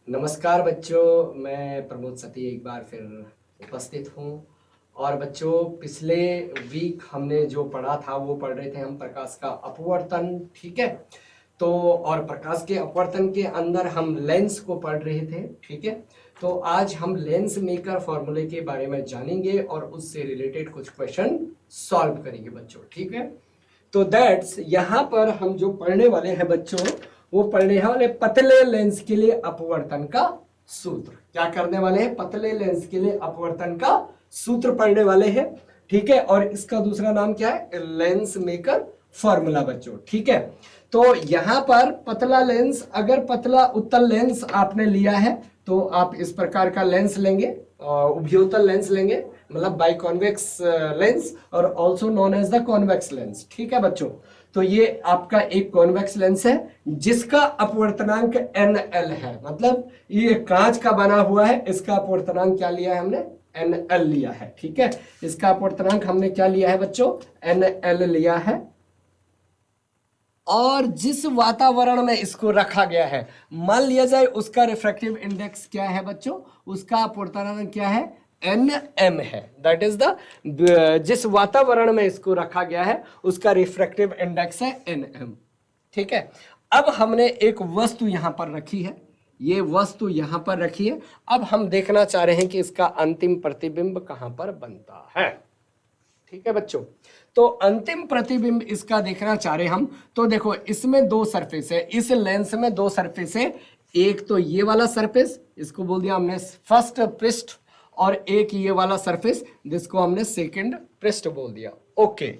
नमस्कार बच्चों, मैं प्रमोद सती एक बार फिर उपस्थित हूँ। और बच्चों, पिछले वीक हमने जो पढ़ा था वो पढ़ रहे थे हम प्रकाश का अपवर्तन। ठीक है, तो और प्रकाश के अपवर्तन के अंदर हम लेंस को पढ़ रहे थे। ठीक है, तो आज हम लेंस मेकर फॉर्मूले के बारे में जानेंगे और उससे रिलेटेड कुछ क्वेश्चन सॉल्व करेंगे बच्चों। ठीक है, तो दैट्स यहाँ पर हम जो पढ़ने वाले हैं बच्चों, वो पढ़ने वाले पतले लेंस के लिए अपवर्तन का सूत्र। क्या करने वाले हैं? पतले लेंस के लिए अपवर्तन का सूत्र पढ़ने वाले हैं। ठीक है, और इसका दूसरा नाम क्या है? लेंस मेकर फॉर्मूला बच्चों। ठीक है, तो यहां पर पतला लेंस, अगर पतला उत्तल लेंस आपने लिया है तो आप इस प्रकार का लेंस लेंगे, उभयोतल लेंस लेंगे, मतलब बाइकॉन्वेक्स लेंस, और also known as the convex lens. ठीक है बच्चों, तो ये आपका एक कॉन्वेक्स लेंस है जिसका अपवर्तनांक NL है, मतलब ये कांच का बना हुआ है। इसका अपवर्तनांक क्या लिया है हमने? NL लिया है। ठीक है, इसका अपवर्तनांक हमने क्या लिया है बच्चों? NL लिया है। और जिस वातावरण में इसको रखा गया है, मान लिया जाए उसका रिफ्रैक्टिव इंडेक्स क्या है बच्चों? उसका अपवर्तनांक क्या है? NM है। दैट इज द, जिस वातावरण में इसको रखा गया है उसका रिफ्रैक्टिव इंडेक्स है NM। ठीक है, अब हमने एक वस्तु यहां पर रखी है, ये वस्तु यहां पर रखी है। अब हम देखना चाह रहे हैं कि इसका अंतिम प्रतिबिंब कहां पर बनता है। ठीक है बच्चों, तो अंतिम प्रतिबिंब इसका देखना चाह रहे हम, तो देखो इसमें दो सरफेस है, इस लेंस में दो सरफेस है। एक तो ये वाला सरफेस, इसको बोल दिया हमने फर्स्ट पृष्ठ, और एक ये वाला सरफेस जिसको हमने सेकंड पृष्ठ बोल दिया। ओके,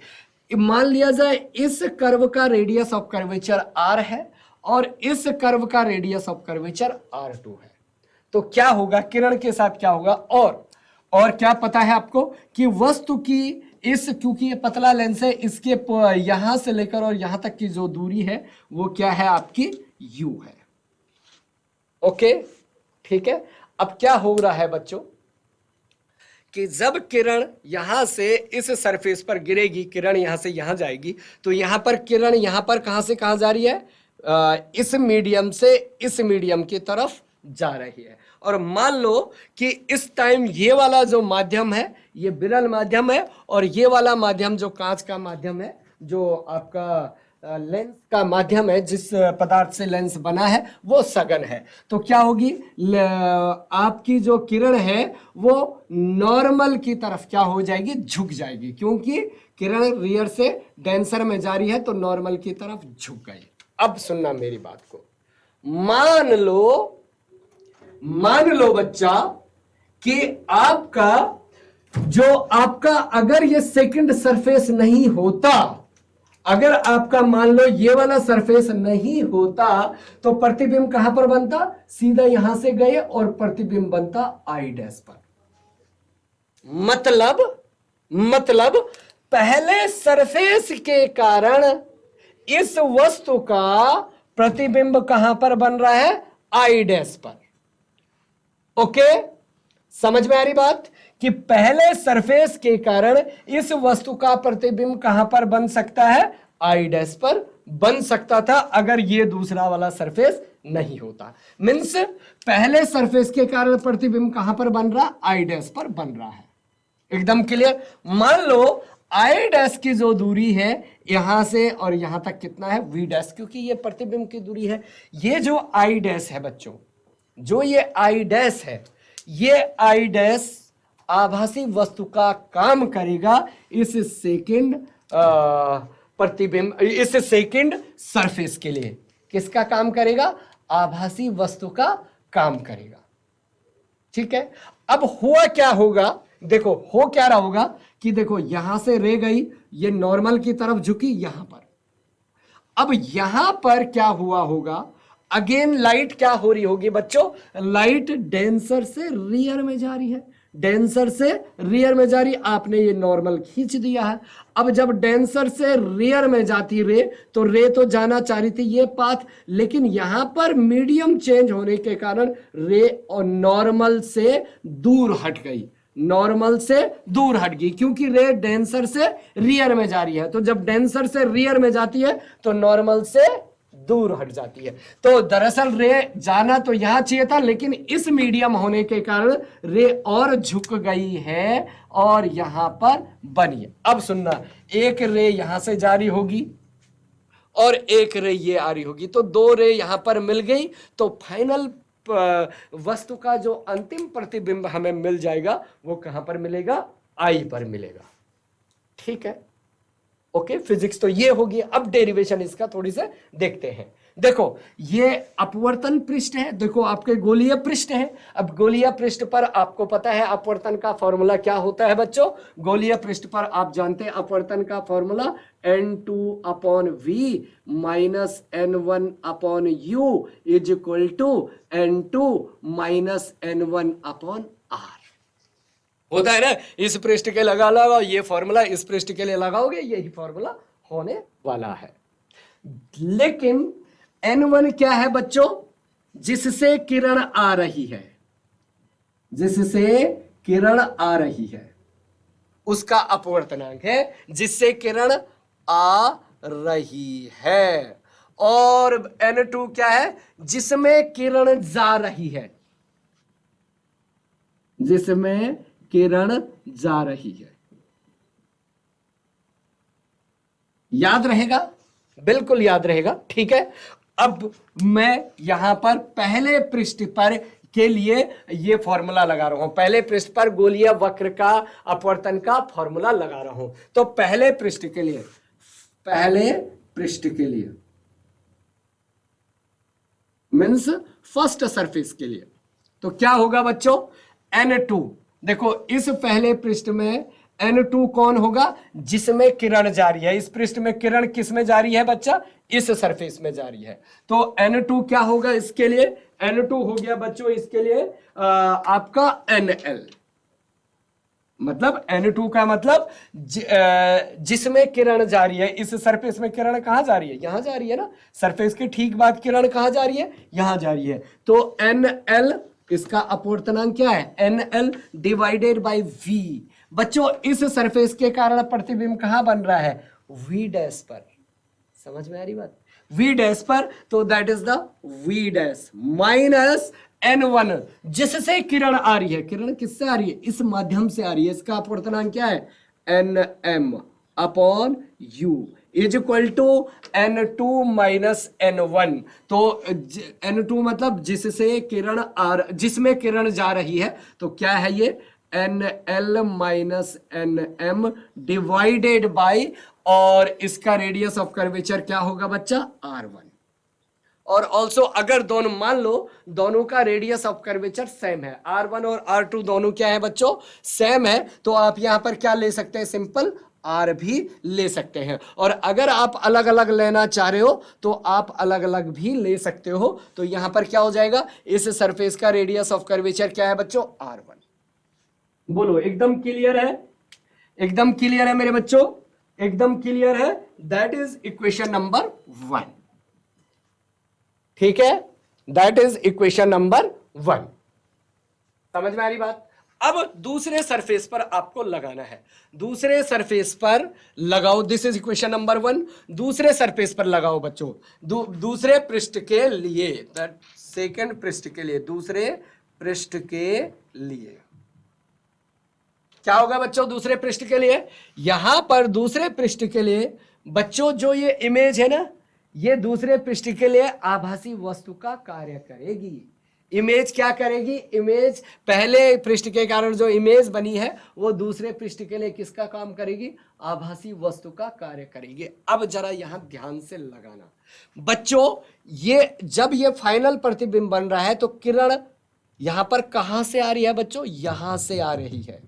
मान लिया जाए इस कर्व का रेडियस ऑफ कर्वेचर R है और इस कर्व का रेडियस ऑफ कर्वेचर R2 है। तो क्या होगा किरण के साथ? क्या होगा? और क्या पता है आपको कि वस्तु की इस, क्योंकि ये पतला लेंस है, इसके यहां से लेकर और यहां तक की जो दूरी है वो क्या है? आपकी U है। ओके, ठीक है। अब क्या हो रहा है बच्चों कि जब किरण यहां से इस सरफेस पर गिरेगी, किरण यहां से यहां जाएगी, तो यहां पर किरण यहां पर कहां से कहां जा रही है? इस मीडियम से इस मीडियम की तरफ जा रही है। और मान लो कि इस टाइम ये वाला जो माध्यम है ये विरल माध्यम है, और ये वाला माध्यम जो कांच का माध्यम है, जो आपका लेंस का माध्यम है, जिस पदार्थ से लेंस बना है वो सघन है। तो क्या होगी? आपकी जो किरण है वो नॉर्मल की तरफ क्या हो जाएगी? झुक जाएगी, क्योंकि किरण रियर से डेंसर में जा रही है तो नॉर्मल की तरफ झुक गई। अब सुनना मेरी बात को, मान लो बच्चा कि आपका अगर ये सेकंड सरफेस नहीं होता, अगर आपका मान लो ये वाला सरफेस नहीं होता, तो प्रतिबिंब कहां पर बनता? सीधा यहां से गए और प्रतिबिंब बनता I डैश पर। मतलब पहले सरफेस के कारण इस वस्तु का प्रतिबिंब कहां पर बन रहा है? I डैश पर। ओके, समझ में आ रही बात कि पहले सरफेस के कारण इस वस्तु का प्रतिबिंब कहां पर बन सकता है? I डैश पर बन सकता था अगर ये दूसरा वाला सरफेस नहीं होता। मीन्स पहले सरफेस के कारण प्रतिबिंब कहां पर बन रहा? I डैश पर बन रहा है। एकदम क्लियर? मान लो I डैश की जो दूरी है यहां से और यहां तक कितना है? V डैश, क्योंकि ये प्रतिबिंब की दूरी है। ये जो I डैश है बच्चों, जो ये I डैश है, ये I डैश आभासी वस्तु का काम करेगा इस सेकंड प्रतिबिंब, इस सेकंड सरफेस के लिए। किसका काम करेगा? आभासी वस्तु का काम करेगा। ठीक है, अब हुआ क्या होगा? देखो हो क्या रहा होगा कि देखो यहां से रे गई, ये नॉर्मल की तरफ झुकी यहां पर। अब यहां पर क्या हुआ होगा? अगेन लाइट क्या हो रही होगी बच्चों? लाइट डेंसर से रियर में जा रही है, डेंसर से रियर में जा रही। आपने ये नॉर्मल खींच दिया है। अब जब डेंसर से रियर में जाती रे, तो रे तो जाना चाह रही थी ये पाथ, लेकिन यहां पर मीडियम चेंज होने के कारण रे और नॉर्मल से दूर हट गई, नॉर्मल से दूर हट गई, क्योंकि रे डेंसर से रियर में जा रही है। तो जब डेंसर से रियर में जाती है तो नॉर्मल से दूर हट जाती है। तो दरअसल रे जाना तो यहां चाहिए था, लेकिन इस मीडियम होने के कारण रे और झुक गई है और यहां पर बनी है। अब सुनना, एक रे यहां से जारी होगी और एक रे ये आ रही होगी, तो दो रे यहां पर मिल गई, तो फाइनल वस्तु का जो अंतिम प्रतिबिंब हमें मिल जाएगा वो कहां पर मिलेगा, आई पर मिलेगा। ठीक है, ओके, फिजिक्स तो ये होगी। अब डेरिवेशन इसका थोड़ी से देखते हैं। देखो ये अपवर्तन पृष्ठ है, देखो आपके गोलीय पृष्ठ है। अब गोलीय पृष्ठ पर आपको पता है अपवर्तन का फॉर्मूला क्या होता है बच्चों, गोलीय पृष्ठ पर आप जानते हैं अपवर्तन का formula n2 upon v minus n1 upon u is equal to n2 minus n1 upon r होता है ना। इस पृष्ठ के लगाओ ये फॉर्मूला, इस पृष्ठ के लिए लगाओगे यही फॉर्मूला होने वाला है। लेकिन n1 क्या है बच्चों, जिससे किरण आ रही है, जिससे किरण आ रही है उसका अपवर्तनांक है, जिससे किरण आ रही है। और n2 क्या है, जिसमें किरण जा रही है, जिसमें किरण जा रही है। याद रहेगा, बिल्कुल याद रहेगा। ठीक है, अब मैं यहां पर पहले पृष्ठ पर के लिए ये फॉर्मूला लगा रहा हूं, पहले पृष्ठ पर गोलीय वक्र का अपवर्तन का फॉर्मूला लगा रहा हूं। तो पहले पृष्ठ के लिए, पहले पृष्ठ के लिए मीन्स फर्स्ट सरफेस के लिए, तो क्या होगा बच्चों, n2। देखो इस पहले पृष्ठ में n2 कौन होगा, जिसमें किरण जारी है। इस पृष्ठ में किरण किस में जारी है बच्चा, इस सरफेस में जारी है। तो n2 क्या होगा इसके लिए, n2 हो गया बच्चों इसके लिए आपका nl, मतलब n2 का मतलब जिसमें किरण जा रही है। इस सरफेस में किरण कहां जा रही है, यहां जा रही है ना, सरफेस के ठीक बाद किरण कहां जा रही है, यहां जा रही है। तो nl इसका अपवर्तनांक क्या है, nl डिवाइडेड बाय v। बच्चों इस सरफेस के कारण प्रतिबिंब कहां बन रहा है, v डैश पर। समझ में आ रही बात, v डैश पर। तो that is the v dash minus n1, जिससे किरण आ रही है। किरण किससे आ रही है, इस माध्यम से आ रही है। इसका अपवर्तनांक क्या है, nm upon u is equal to n2 minus n1। तो n2 मतलब जिससे किरण जिसमें किरण जा रही है, तो क्या है ये nl minus nm divided by, और इसका रेडियस ऑफ कर्वेचर क्या होगा बच्चा, r1। और ऑल्सो अगर दोनों मान लो दोनों का रेडियस ऑफ कर्वेचर सेम है, r1 और r2 दोनों क्या है बच्चों, सेम है, तो आप यहां पर क्या ले सकते हैं, सिंपल r भी ले सकते हैं। और अगर आप अलग अलग लेना चाह रहे हो तो आप अलग अलग भी ले सकते हो। तो यहां पर क्या हो जाएगा, इस सरफेस का रेडियस ऑफ कर्वेचर क्या है बच्चों, r1। बोलो एकदम क्लियर है, एकदम क्लियर है मेरे बच्चों, एकदम क्लियर है। That is equation number 1। ठीक है, दैट इज इक्वेशन नंबर 1। समझ में आ रही बात। अब दूसरे सरफेस पर आपको लगाना है, दूसरे सरफेस पर लगाओ। This is equation number 1। दूसरे सरफेस पर लगाओ बच्चों, दूसरे पृष्ठ के लिए, दैट सेकंड पृष्ठ के लिए, दूसरे पृष्ठ के लिए क्या होगा बच्चों, दूसरे पृष्ठ के लिए यहां पर दूसरे पृष्ठ के लिए बच्चों जो ये इमेज है ना, ये दूसरे पृष्ठ के लिए आभासी वस्तु का कार्य करेगी। इमेज क्या करेगी, इमेज पहले पृष्ठ के कारण जो इमेज बनी है वो दूसरे पृष्ठ के लिए किसका काम करेगी, आभासी वस्तु का कार्य करेगी। अब जरा यहां ध्यान से लगाना बच्चों, ये जब ये फाइनल प्रतिबिंब बन रहा है तो किरण यहां पर कहां से आ रही है बच्चों, यहां से आ रही है।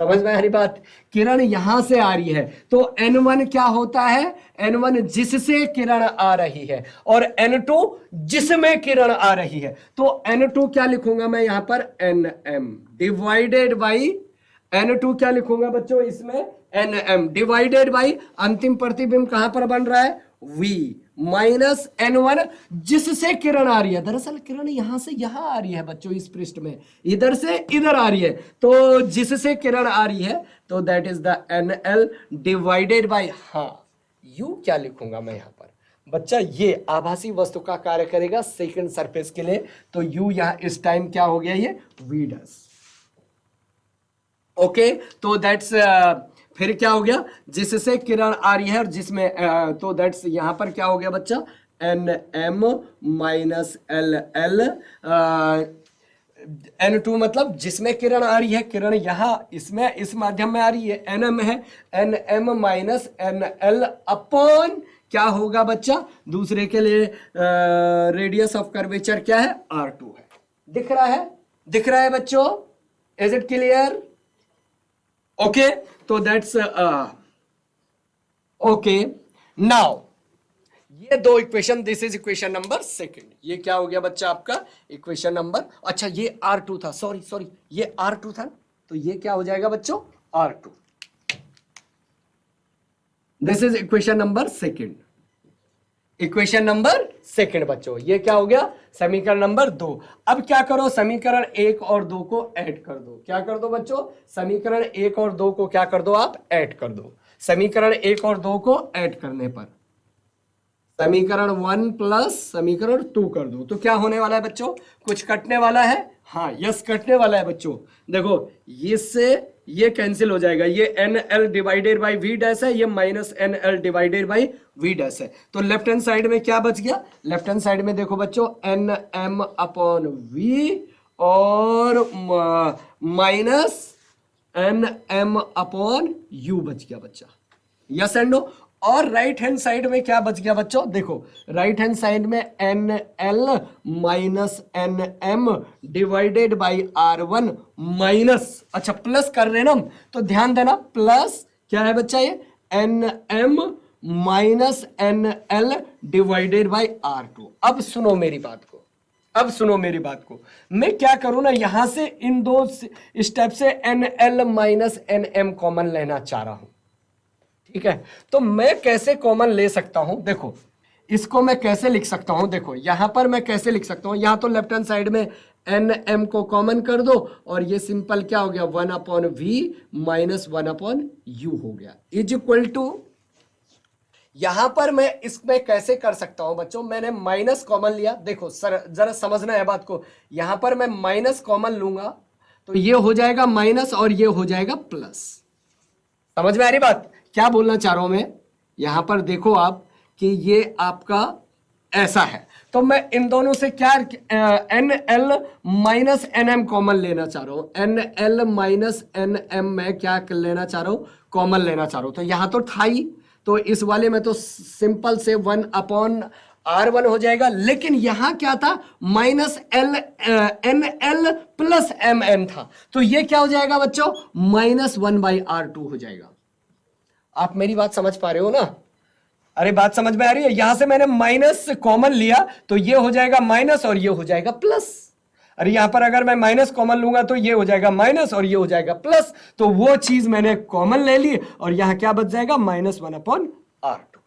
समझ में आ रही बात, किरण यहां से आ रही है। तो n1 क्या होता है, n1 जिससे किरण आ रही है, और n2 जिसमें किरण आ रही है। तो n2 क्या लिखूंगा मैं यहां पर, nm डिवाइडेड बाई, n2 क्या लिखूंगा बच्चों इसमें, nm डिवाइडेड बाई अंतिम प्रतिबिंब कहां पर बन रहा है, v माइनस n1 जिससे किरण आ रही है। दरअसल किरण यहां से यहां आ रही है बच्चों, इस पृष्ठ में इधर से इधर आ रही है, तो जिससे किरण आ रही है तो that is the nl divided by, हाँ u क्या लिखूंगा मैं यहां पर, बच्चा ये आभासी वस्तु का कार्य करेगा सेकंड सरफेस के लिए, तो u यहां इस टाइम क्या हो गया, ये v डस। ओके, तो दैट्स फिर क्या हो गया, जिससे किरण आ रही है और जिसमें तो दैट्स यहां पर क्या हो गया बच्चा, N M minus L L, N2 मतलब जिसमें किरण आ रही है, किरण यहां इसमें इस माध्यम में आ रही है, NM है, NM माइनस NL अपॉन क्या होगा बच्चा, दूसरे के लिए रेडियस ऑफ कर्वेचर क्या है, R2 है। दिख रहा है, दिख रहा है बच्चों, इज इट क्लियर? ओके, तो दैट्स ओके। नाउ ये दो equation, this is equation number second, ये क्या हो गया बच्चा आपका इक्वेशन नंबर, अच्छा ये R2 था, सॉरी सॉरी ये R2 था, तो ये क्या हो जाएगा बच्चों, R2। This is equation number second, equation number second बच्चों, ये क्या हो गया, समीकरण नंबर 2। अब क्या करो, समीकरण 1 और 2 को ऐड कर दो, क्या कर दो बच्चों, समीकरण 1 और 2 को क्या कर दो, आप ऐड कर दो। समीकरण 1 और 2 को ऐड करने पर समीकरण 1 प्लस समीकरण 2 कर दो, तो क्या होने वाला है बच्चों, कुछ कटने वाला है, हाँ यस कटने वाला है बच्चों। देखो इससे ये कैंसिल हो जाएगा, ये N L divided by V dash है, ये minus N L divided by V dash है, तो लेफ्ट हैंड साइड में क्या बच गया, लेफ्ट हैंड साइड में देखो बच्चों एन एम अपॉन वी और minus N M upon U बच गया बच्चा, यस एंड नो। और राइट हैंड साइड में क्या बच गया बच्चों, देखो राइट हैंड साइड में N L minus N M divided by R one minus, अच्छा प्लस कर रहे ना हम, तो ध्यान देना प्लस क्या है बच्चा, ये N M minus N L divided by R two. अब सुनो मेरी बात को, अब सुनो मेरी बात को, मैं क्या करूं ना, यहां से इन दो स्टेप से N L minus N M common लेना चाह रहा हूं, ठीक है, तो मैं कैसे कॉमन ले सकता हूं, देखो इसको मैं कैसे लिख सकता हूं, देखो यहां पर मैं कैसे लिख सकता हूं, यहां तो लेफ्ट हैंड साइड में एन एम को कॉमन कर दो और ये सिंपल क्या हो गया, 1 upon V minus 1 upon U हो गया, इज इक्वल टू, यहां पर मैं इसमें कैसे कर सकता हूं बच्चों, मैंने माइनस कॉमन लिया, देखो सर जरा समझना है बात को, यहां पर मैं माइनस कॉमन लूंगा तो ये हो जाएगा माइनस और ये हो जाएगा प्लस, समझ में आ रही बात, क्या बोलना चाह रहा हूं मैं, यहां पर देखो आप कि ये आपका ऐसा है, तो मैं इन दोनों से क्या N L minus N M common लेना चाह रहा हूं, N L minus N M मैं क्या लेना चाह रहा हूं, कॉमन लेना चाह रहा हूं, तो यहां तो था ही, तो इस वाले में तो सिंपल से 1 अपॉन आर वन हो जाएगा, लेकिन यहां क्या था, minus L N L plus M N था, तो ये क्या हो जाएगा बच्चों, माइनस 1 बाई आर टू हो जाएगा। आप मेरी बात समझ पा रहे हो ना, अरे बात समझ में आ रही है, यहां से मैंने माइनस कॉमन लिया तो ये हो जाएगा माइनस और ये हो जाएगा प्लस, अरे यहां पर अगर मैं माइनस कॉमन लूंगा तो ये हो जाएगा माइनस और ये हो जाएगा प्लस, तो वो चीज मैंने कॉमन ले ली और यहां क्या बच जाएगा, माइनस 1 अपॉन आर टू।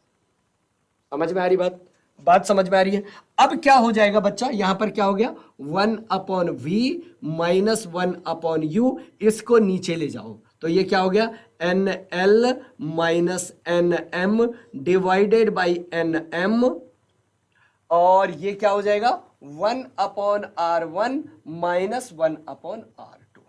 समझ में आ रही बात, बात समझ में आ रही है। अब क्या हो जाएगा बच्चा, यहां पर क्या हो गया, 1 upon V minus 1 upon U, इसको नीचे ले जाओ तो ये क्या हो गया, N L minus N M divided by N M, और ये क्या हो जाएगा 1 upon R one minus 1 upon R two.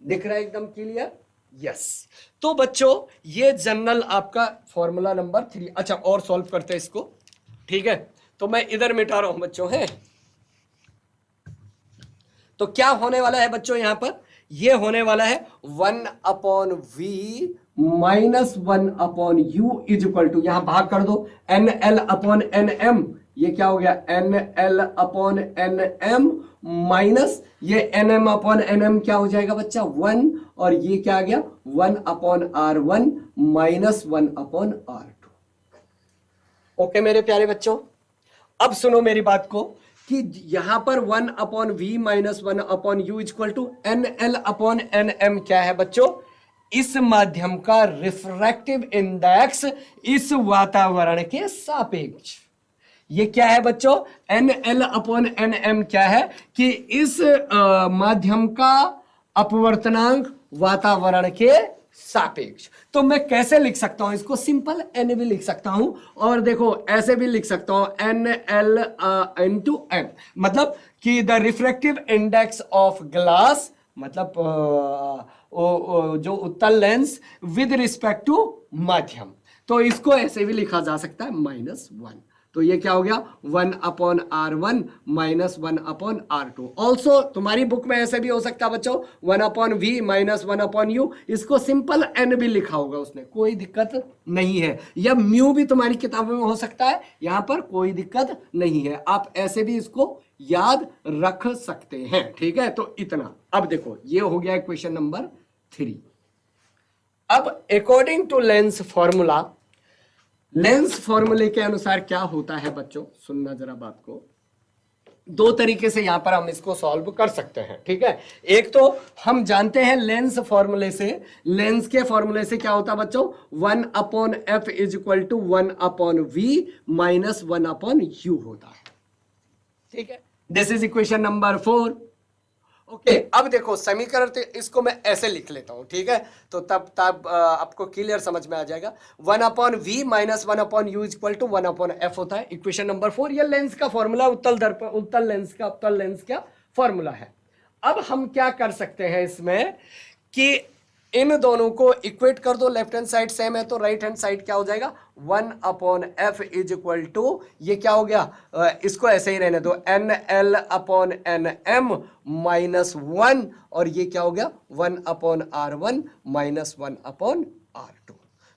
दिख रहा है एकदम क्लियर, यस। तो बच्चों ये जनरल आपका फॉर्मूला नंबर 3, अच्छा और सॉल्व करते हैं इसको, ठीक है, तो मैं इधर मिटा रहा हूं बच्चों, है तो क्या होने वाला है बच्चों, यहां पर ये होने वाला है 1 upon V minus 1 upon U is equal to, यहां भाग कर दो N L upon N M, ये क्या हो गया N L upon N M minus ये N M upon N M क्या हो जाएगा बच्चा 1, और ये क्या आ गया 1 upon R one minus 1 upon R two. Okay मेरे प्यारे बच्चों, अब सुनो मेरी बात को कि यहां पर 1 upon V minus 1 upon U equal to N L upon N M क्या है बच्चों, इस माध्यम का रिफ्रैक्टिव इंडेक्स इस वातावरण के सापेक्ष, ये क्या है बच्चों, N L upon N M क्या है कि इस माध्यम का अपवर्तनांक वातावरण के सापेक्ष। तो मैं कैसे लिख सकता हूं इसको, सिंपल एन भी लिख सकता हूं, और देखो ऐसे भी लिख सकता हूं एन एल इंटू एम, मतलब कि the refractive index of glass, मतलब जो उत्तल लेंस विद रिस्पेक्ट टू माध्यम। तो इसको ऐसे भी लिखा जा सकता है -1। तो ये क्या हो गया 1/r1 -1/r2। ऑल्सो तुम्हारी बुक में ऐसे भी हो सकता है बच्चों 1/v -1/u, इसको सिंपल n भी लिखा होगा उसने, कोई दिक्कत नहीं है। या म्यू भी तुम्हारी किताबों में हो सकता है, यहां पर कोई दिक्कत नहीं है, आप ऐसे भी इसको याद रख सकते हैं। ठीक है, तो इतना। अब देखो ये हो गया क्वेश्चन नंबर 3। अब according to lens formula, lens फॉर्मूले के अनुसार क्या होता है बच्चों, सुनना जरा बात को। दो तरीके से यहां पर हम इसको सॉल्व कर सकते हैं। ठीक है, एक तो हम जानते हैं लेंस फॉर्मूले से, लेंस के फॉर्मूले से क्या होता है बच्चों 1/f is equal to 1/v minus 1/u होता है। ठीक है, this is equation number 4। Okay, अब देखो समीकरण इसको मैं ऐसे लिख लेता हूं। ठीक है, तो तब आपको क्लियर समझ में आ जाएगा। 1/v minus 1/u is equal to 1/f होता है इक्वेशन नंबर 4। ये लेंस का फॉर्मूला, उत्तल लेंस का फॉर्मूला है। अब हम क्या कर सकते हैं इसमें कि इन दोनों को इक्वेट कर दो, लेफ्ट हैंड साइड सेम है तो राइट हैंड साइड क्या हो जाएगा 1/f इज इक्वल टू, ये क्या हो गया, इसको ऐसे ही रहने दो NL/NM -1, और ये क्या हो गया 1/r1 -1/r2।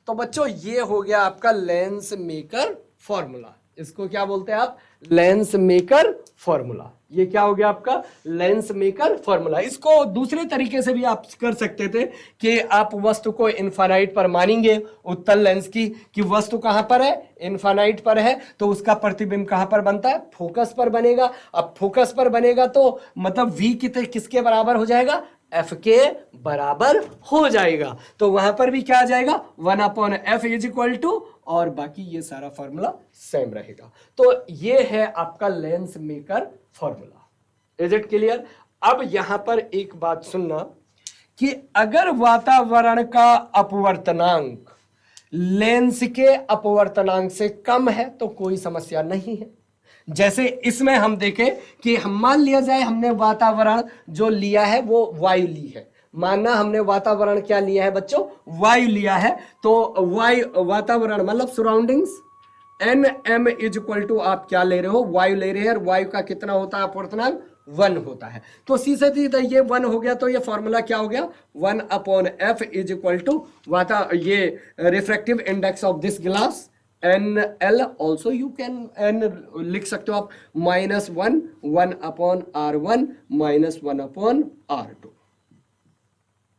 तो बच्चों ये हो गया आपका लेंस मेकर फॉर्मूला। इसको क्या बोलते हैं आप, लेंस मेकर फॉर्मूला। ये क्या हो गया आपका लेंस मेकर फॉर्मूला। इसको दूसरे तरीके से भी आप कर सकते थे कि आप वस्तु को इनफाइनाइट पर मानेंगे, उत्तल लेंस की कि वस्तु कहां पर है, इनफाइनाइट पर है, तो उसका प्रतिबिंब कहां पर बनता है, फोकस पर बनेगा। अब फोकस पर बनेगा तो मतलब v किसके बराबर हो जाएगा, f के बराबर हो जाएगा। तो वहां पर भी क्या आ जाएगा 1/f इज इक्वल टू, और बाकी ये सारा फॉर्मूला सेम रहेगा। तो ये है आपका lens maker formula. Is it clear. अब यहां पर एक बात सुनना कि अगर वातावरण का अपवर्तनांक लेंस के अपवर्तनांक से कम है तो कोई समस्या नहीं है। जैसे इसमें हम देखें कि हम मान लिया जाए हमने वातावरण जो लिया है वो वायु ली है, मानना हमने वातावरण क्या लिया है बच्चों, वायु लिया है। तो वायु वातावरण मतलब surroundings NM is equal to आप क्या ले रहे हो, वायु ले रहे हैं, और वायु का कितना होता है अपवर्तनांक 1 होता है। तो सीधे सीधा ये 1 हो गया, तो ये फॉर्मूला क्या हो गया 1/f इज इक्वल टू ये refractive index of this glass NL, also you can n लिख सकते हो आप -1 1/r1 -1/r2।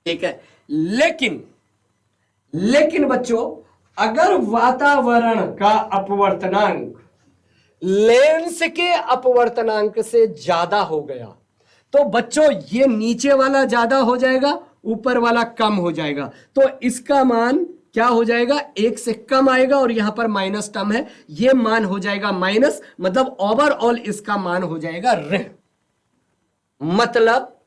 ठीक है, लेकिन बच्चों अगर वातावरण का अपवर्तनांक लेंस के अपवर्तनांक से ज्यादा हो गया तो बच्चों ये नीचे वाला ज्यादा हो जाएगा, ऊपर वाला कम हो जाएगा। तो इसका मान क्या हो जाएगा, 1 से कम आएगा, और यहां पर माइनस टर्म है, ये मान हो जाएगा माइनस, मतलब ओवरऑल इसका मान हो जाएगा ऋण। मतलब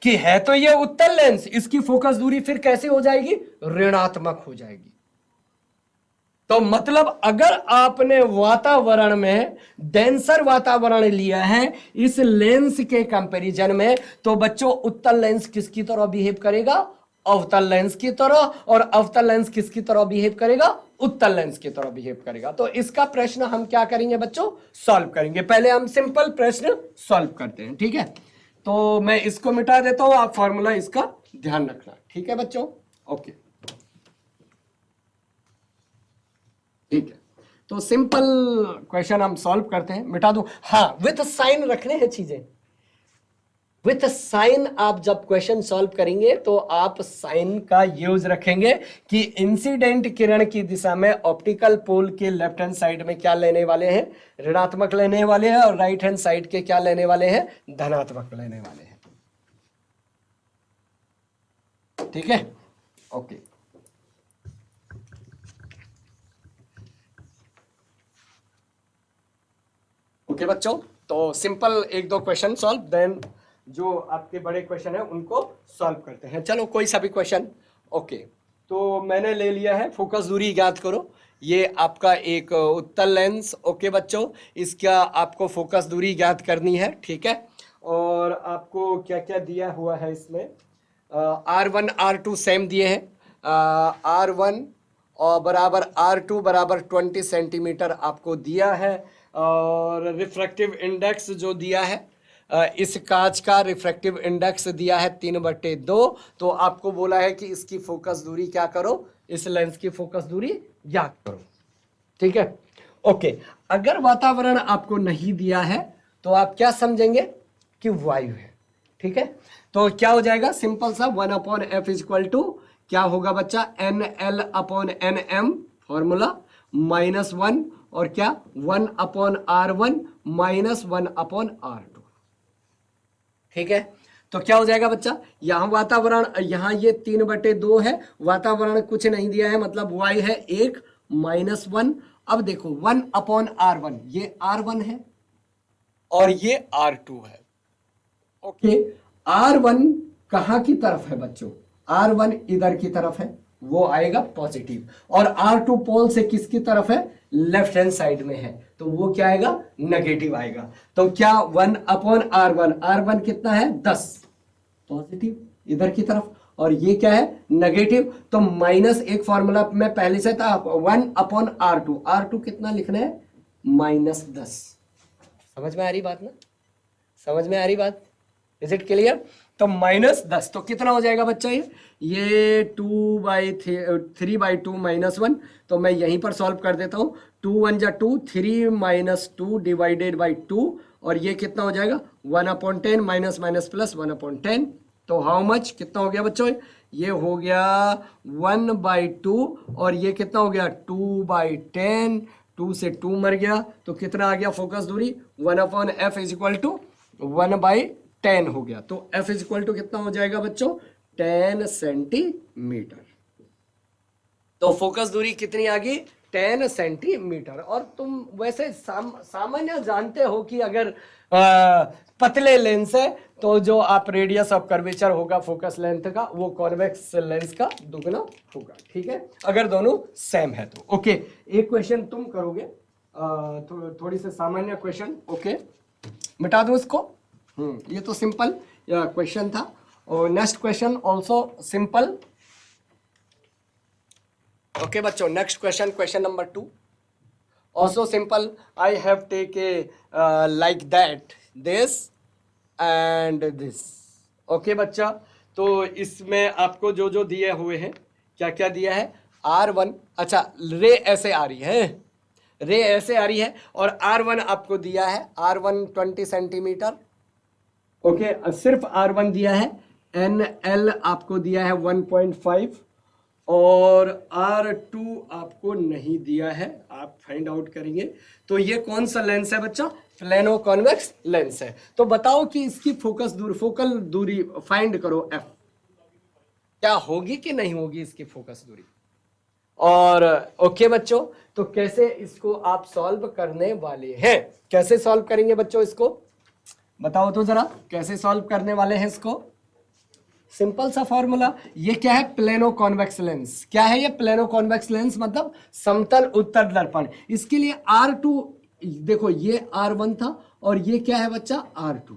कि है तो ये उत्तल लेंस, इसकी फोकस दूरी फिर कैसी हो जाएगी, ऋणात्मक हो जाएगी। तो मतलब अगर आपने वातावरण में डेंसर वातावरण लिया है इस लेंस के कंपैरिजन में, तो बच्चों उत्तल लेंस किसकी तरह बिहेव करेगा, अवतल लेंस की तरह, और अवतल लेंस किसकी तरह बिहेव करेगा, उत्तल लेंस की तरह बिहेव करेगा। तो इसका प्रश्न हम क्या करेंगे बच्चों, सॉल्व करेंगे। पहले हम सिंपल प्रश्न सॉल्व करते हैं। ठीक है, तो मैं इसको मिटा देता हूं, आप फॉर्मूला इसका ध्यान रखना। ठीक है बच्चों, ओके ठीक है। तो सिंपल क्वेश्चन हम सॉल्व करते हैं, मिटा दो। हाँ, विथ साइन रखने हैं चीजें, विथ साइन आप जब क्वेश्चन सॉल्व करेंगे तो आप साइन का यूज रखेंगे कि इंसिडेंट किरण की दिशा में ऑप्टिकल पोल के लेफ्ट हैंड साइड में क्या लेने वाले हैं, ऋणात्मक लेने वाले हैं, और राइट हैंड साइड के क्या लेने वाले हैं, धनात्मक लेने वाले हैं। ठीक है, ओके ओके बच्चों, तो सिंपल 1-2 क्वेश्चन सॉल्व, देन जो आपके बड़े क्वेश्चन है उनको सॉल्व करते हैं। चलो कोई सा भी क्वेश्चन। ओके, तो मैंने ले लिया है फोकस दूरी ज्ञात करो। ये आपका एक उत्तल लेंस, ओके बच्चों, इसका आपको फोकस दूरी ज्ञात करनी है, ठीक है। और आपको क्या क्या दिया हुआ है इसमें, R1 R2 सेम दिए हैं, R1 और बराबर R2 बराबर 20 सेंटीमीटर आपको दिया है। और रिफ्रैक्टिव इंडेक्स जो दिया है, इस कांच का रिफ्रैक्टिव इंडेक्स दिया है 3/2। तो आपको बोला है कि इसकी फोकस दूरी क्या करो, इस लेंस की फोकस दूरी ज्ञात करो, ठीक है। ओके, अगर वातावरण आपको नहीं दिया है तो आप क्या समझेंगे कि वायु है, ठीक है। तो क्या हो जाएगा, सिंपल सा 1/f इक्वल टू क्या होगा बच्चा, NL/NM फॉर्मूला -1 और क्या 1/R1 -1/R2, ठीक है। तो क्या हो जाएगा बच्चा, यहां वातावरण, यहां ये 3/2 है, वातावरण कुछ नहीं दिया है, मतलब y है 1 -1। अब देखो 1/R1, ये R1 है और ये R2 है, ओके। R1 कहां की तरफ है बच्चों, R1 इधर की तरफ है, वो आएगा पॉजिटिव, और R2 पोल से किसकी तरफ है, लेफ्ट हैंड साइड में है, तो वो क्या आएगा, नेगेटिव आएगा। तो क्या 1/R1, R1 कितना है 10, पॉजिटिव इधर की तरफ, और ये क्या है नेगेटिव, तो माइनस एक फॉर्मूला में पहले से था 1/R2, R2 कितना लिखना है -10। समझ में आ रही बात ना, समझ में आ रही बात, इज इट क्लियर। तो -10 तो कितना हो जाएगा बच्चा, ये 2/3/2 -1, तो मैं यहीं पर सॉल्व कर देता हूं, 2 1 जा 2, 3 - 2 डिवाइडेड बाई 2, और ये कितना हो जाएगा 1/10 माइनस माइनस प्लस 1/10। तो हाउ मच, कितना हो गया बच्चों, ये हो गया 1/2, और ये कितना हो गया 2/10, 2 से 2 मर गया, तो कितना आ गया फोकस दूरी 1/f इज इक्वल टू 1/10 हो गया। तो f इज इक्वल टू कितना हो जाएगा बच्चों 10 सेंटीमीटर। तो फोकस दूरी कितनी आ गई 10 सेंटीमीटर। और तुम वैसे सामान्य जानते हो कि अगर पतले लेंस है तो जो आप रेडियस ऑफ कर्वेचर होगा फोकस लेंथ का, वो कॉन्वेक्स लेंस का दुगना होगा, ठीक है, अगर दोनों सेम है तो। ओके, एक क्वेश्चन तुम करोगे, थोड़ी से सामान्य क्वेश्चन, ओके, मिटा दो इसको। ये तो सिंपल क्वेश्चन था, और next question also simple. Okay बच्चों, next question, question number 2, also simple. I have taken like that, this and this. Okay बच्चा, तो इसमें आपको जो जो दिए हुए हैं, क्या क्या दिया है, R1, अच्छा रे ऐसे आ रही है, रे ऐसे आ रही है, और R1 आपको दिया है, R1 20 सेंटीमीटर, ओके, सिर्फ R1 दिया है, NL आपको दिया है 1.5, और R2 आपको नहीं दिया है, आप फाइंड आउट करेंगे। तो ये कौन सा लेंस है बच्चा, प्लेनो कॉन्वेक्स लेंस है। तो बताओ कि इसकी फोकल दूरी फाइंड करो F, क्या होगी कि नहीं होगी इसकी फोकस दूरी। और ओके बच्चों, तो कैसे इसको आप सॉल्व करने वाले हैं, कैसे सॉल्व करेंगे बच्चों इसको, बताओ तो जरा, कैसे सॉल्व करने वाले हैं इसको। सिंपल सा फॉर्मूला, ये क्या है, प्लेनो कॉन्वेक्स लेंस। क्या है ये प्लेनो कॉन्वेक्स लेंस, मतलब समतल उत्तल दर्पण। इसके लिए R2, देखो ये R1 था और ये क्या है बच्चा R2।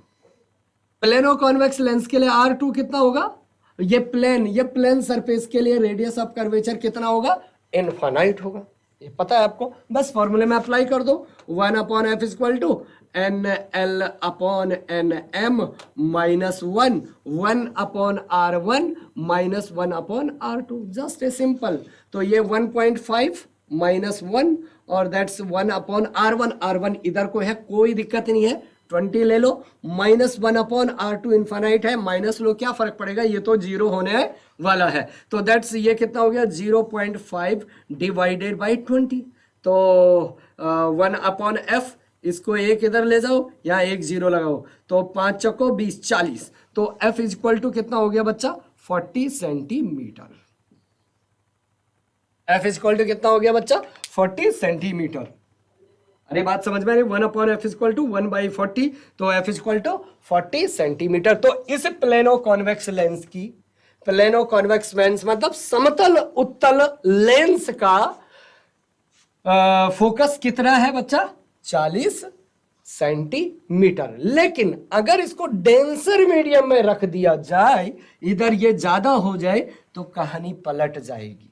प्लेनो कॉन्वेक्स लेंस के लिए R2 कितना होगा, ये प्लेन सरफेस के लिए रेडियस ऑफ कर्वेचर कितना होगा, इनफाइनाइट होगा, ये पता है आपको, बस फॉर्मूले में अप्लाई कर दो, 1/f equal to NL/NM -1, 1/R1 -1/R2, just a simple. तो ये 1.5 -1 और दैट्स 1/R1, R1 इधर को है, कोई दिक्कत नहीं है, 20 ले लो, -1/R2 इनफाइनाइट है, माइनस लो, क्या फर्क पड़ेगा, ये तो 0 होने वाला है। तो दैट्स ये कितना हो गया 0.5 डिवाइडेड बाई 20, तो 1/f, इसको एक इधर ले जाओ, यहाँ एक 0 लगाओ, तो 5 चौको 20, 40, तो f इज इक्वल टू कितना हो गया बच्चा 40 centimetre. f is equal to कितना हो गया बच्चा 40 सेंटीमीटर। अरे बात समझ में आ रही, 1/f इज इक्वल टू 1/40, तो f is equal to 40 centimetre. तो इस प्लेनो कॉन्वेक्स लेंस की प्लेनो कॉन्वेक्स लेंस मतलब समतल उत्तल लेंस का फोकस कितना है बच्चा, 40 सेंटीमीटर। लेकिन अगर इसको डेंसर मीडियम में रख दिया जाए, इधर ये ज्यादा हो जाए तो कहानी पलट जाएगी।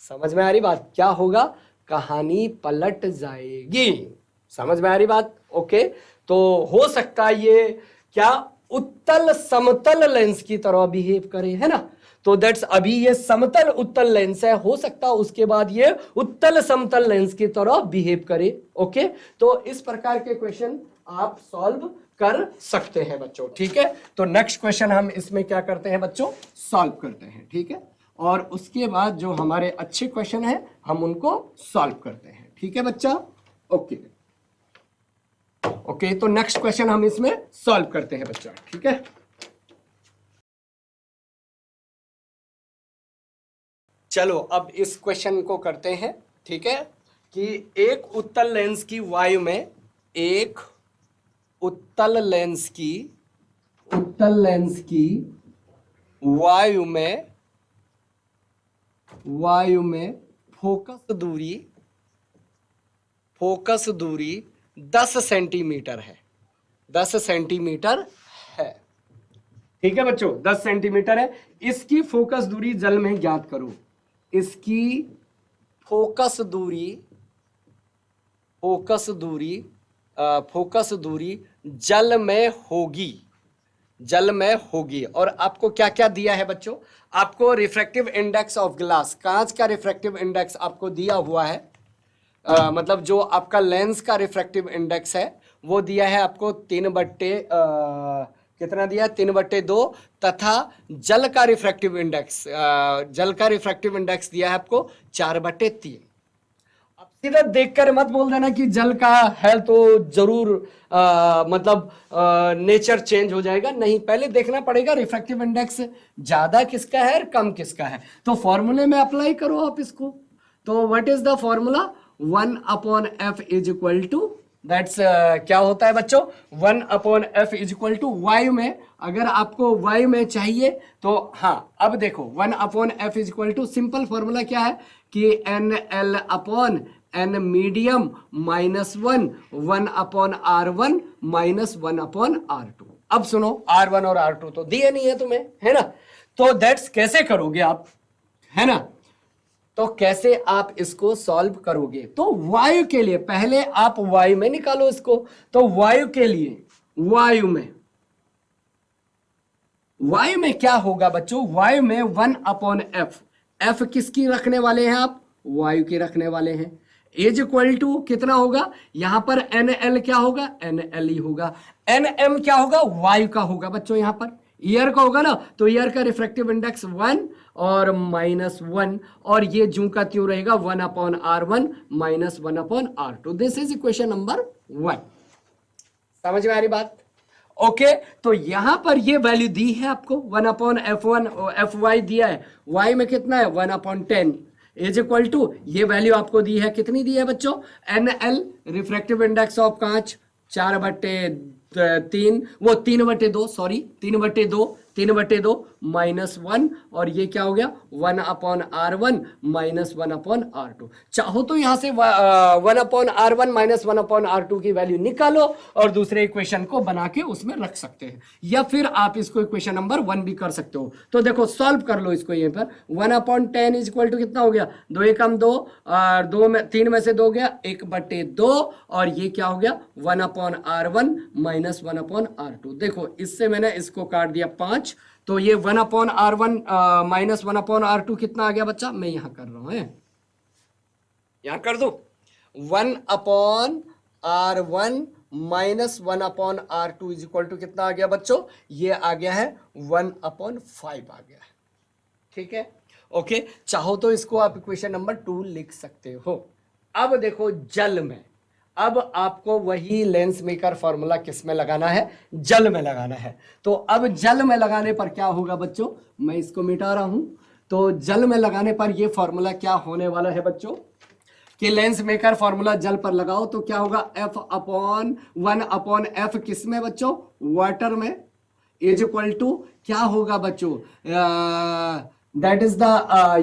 समझ में आ रही बात, क्या होगा, कहानी पलट जाएगी। समझ में आ रही बात, ओके। तो हो सकता है ये क्या उत्तल समतल लेंस की तरह बिहेव करे, है ना। तो दैट्स अभी ये समतल उत्तल लेंस है, हो सकता है उसके बाद ये उत्तल समतल लेंस की तरह बिहेव करे। ओके, तो इस प्रकार के क्वेश्चन आप सॉल्व कर सकते हैं बच्चों, ठीक है। तो नेक्स्ट क्वेश्चन हम इसमें क्या करते हैं बच्चों, सॉल्व करते हैं, ठीक है। और उसके बाद जो हमारे अच्छे क्वेश्चन हैं हम उनको सॉल्व करते हैं, ठीक है बच्चा, ओके। ओके, तो नेक्स्ट क्वेश्चन हम इसमें सॉल्व करते हैं बच्चा, ठीक है। चलो अब इस क्वेश्चन को करते हैं, ठीक है, कि एक उत्तल लेंस की वायु में, एक उत्तल लेंस की वायु में फोकस दूरी 10 सेंटीमीटर है, 10 सेंटीमीटर है, ठीक है बच्चों, 10 सेंटीमीटर है। इसकी फोकस दूरी जल में ज्ञात करो। इसकी फोकस दूरी जल में होगी। और आपको क्या क्या दिया है बच्चों, आपको रिफ्रैक्टिव इंडेक्स ऑफ ग्लास, कांच का रिफ्रैक्टिव इंडेक्स आपको दिया हुआ है। मतलब जो आपका लेंस का रिफ्रैक्टिव इंडेक्स है वो दिया है आपको 3/2, तथा जल का रिफ्रैक्टिव इंडेक्स दिया है आपको 4/3। अब सीधा देखकर मत बोल देना कि जल का है तो जरूर मतलब नेचर चेंज हो जाएगा, नहीं, पहले देखना पड़ेगा रिफ्रैक्टिव इंडेक्स ज्यादा किसका है और कम किसका है। तो फॉर्मूले में अप्लाई करो आप इसको। तो what is the formula, 1/f is equal to, that's क्या होता है बच्चों, 1/f इज इक्वल टू वायु में, अगर आपको वायु में चाहिए तो हाँ, अब देखो 1/f is equal to, simple formula क्या है कि NL/N मीडियम -1 1/R1 -1/R2। अब सुनो, R1 और R2 तो दिए नहीं है तुम्हें, है ना, तो दैट्स कैसे करोगे आप, है ना। तो कैसे आप इसको सॉल्व करोगे, तो वायु के लिए पहले आप वायु में निकालो इसको। तो वायु के लिए, वायु में क्या होगा बच्चों, वायु में 1/f, f किसकी रखने वाले हैं आप, वायु के रखने वाले हैं, इज इक्वल टू कितना होगा, यहां पर NL क्या होगा, NL ही होगा, NM क्या होगा, वायु का होगा बच्चों, यहां पर ईयर का होगा ना, तो ईयर का रिफ्रैक्टिव इंडेक्स 1 और -1, और ये जू का त्यों रहेगा 1/R1 -1/R2। This is equation number 1। समझ में आ रही बात, ओके। तो यहां पर ये वैल्यू दी है आपको 1/f1, fy दिया है, y में कितना है 1/10 इज इक्वल टू, ये वैल्यू आपको दी है, कितनी दी है बच्चों, NL रिफ्रैक्टिव इंडेक्स ऑफ कांच 4/3, वो 3/2, सॉरी 3/2 -1, और ये क्या हो गया 1/R1 -1/R2। चाहो तो यहां से 1/R1 -1/R2 की वैल्यू निकालो और दूसरे इक्वेशन को बना के उसमें रख सकते हैं, या फिर आप इसको इक्वेशन नंबर 1 भी कर सकते हो। तो देखो सॉल्व कर लो इसको, यहीं पर 1/10 इज इक्वल टू कितना हो गया, 2 एकम 2, और 3 में से 2 गया 1/2, और ये क्या हो गया 1/R1 -1/R2। देखो इससे मैंने इसको काट दिया 5, तो ये 1/R1 -1/R2 कितना आ गया बच्चा, मैं यहां कर रहा हूं, यहां कर दो, 1/R1 -1/R2 is equal to कितना आ गया बच्चों, ये आ गया है 1/5 आ गया है, ठीक है, ओके। चाहो तो इसको आप इक्वेशन नंबर 2 लिख सकते हो। अब देखो जल में, अब आपको वही लेंस मेकर फॉर्मूला किस में लगाना है, जल में लगाना है। तो अब जल में लगाने पर क्या होगा बच्चों, मैं इसको मिटा रहा हूं। तो जल में लगाने पर ये फॉर्मूला क्या होने वाला है बच्चों, कि लेंस मेकर फॉर्मूला जल पर लगाओ तो क्या होगा, F/1/f किस में बच्चों, वाटर में, इज इक्वल टू क्या होगा बच्चों, दैट इज द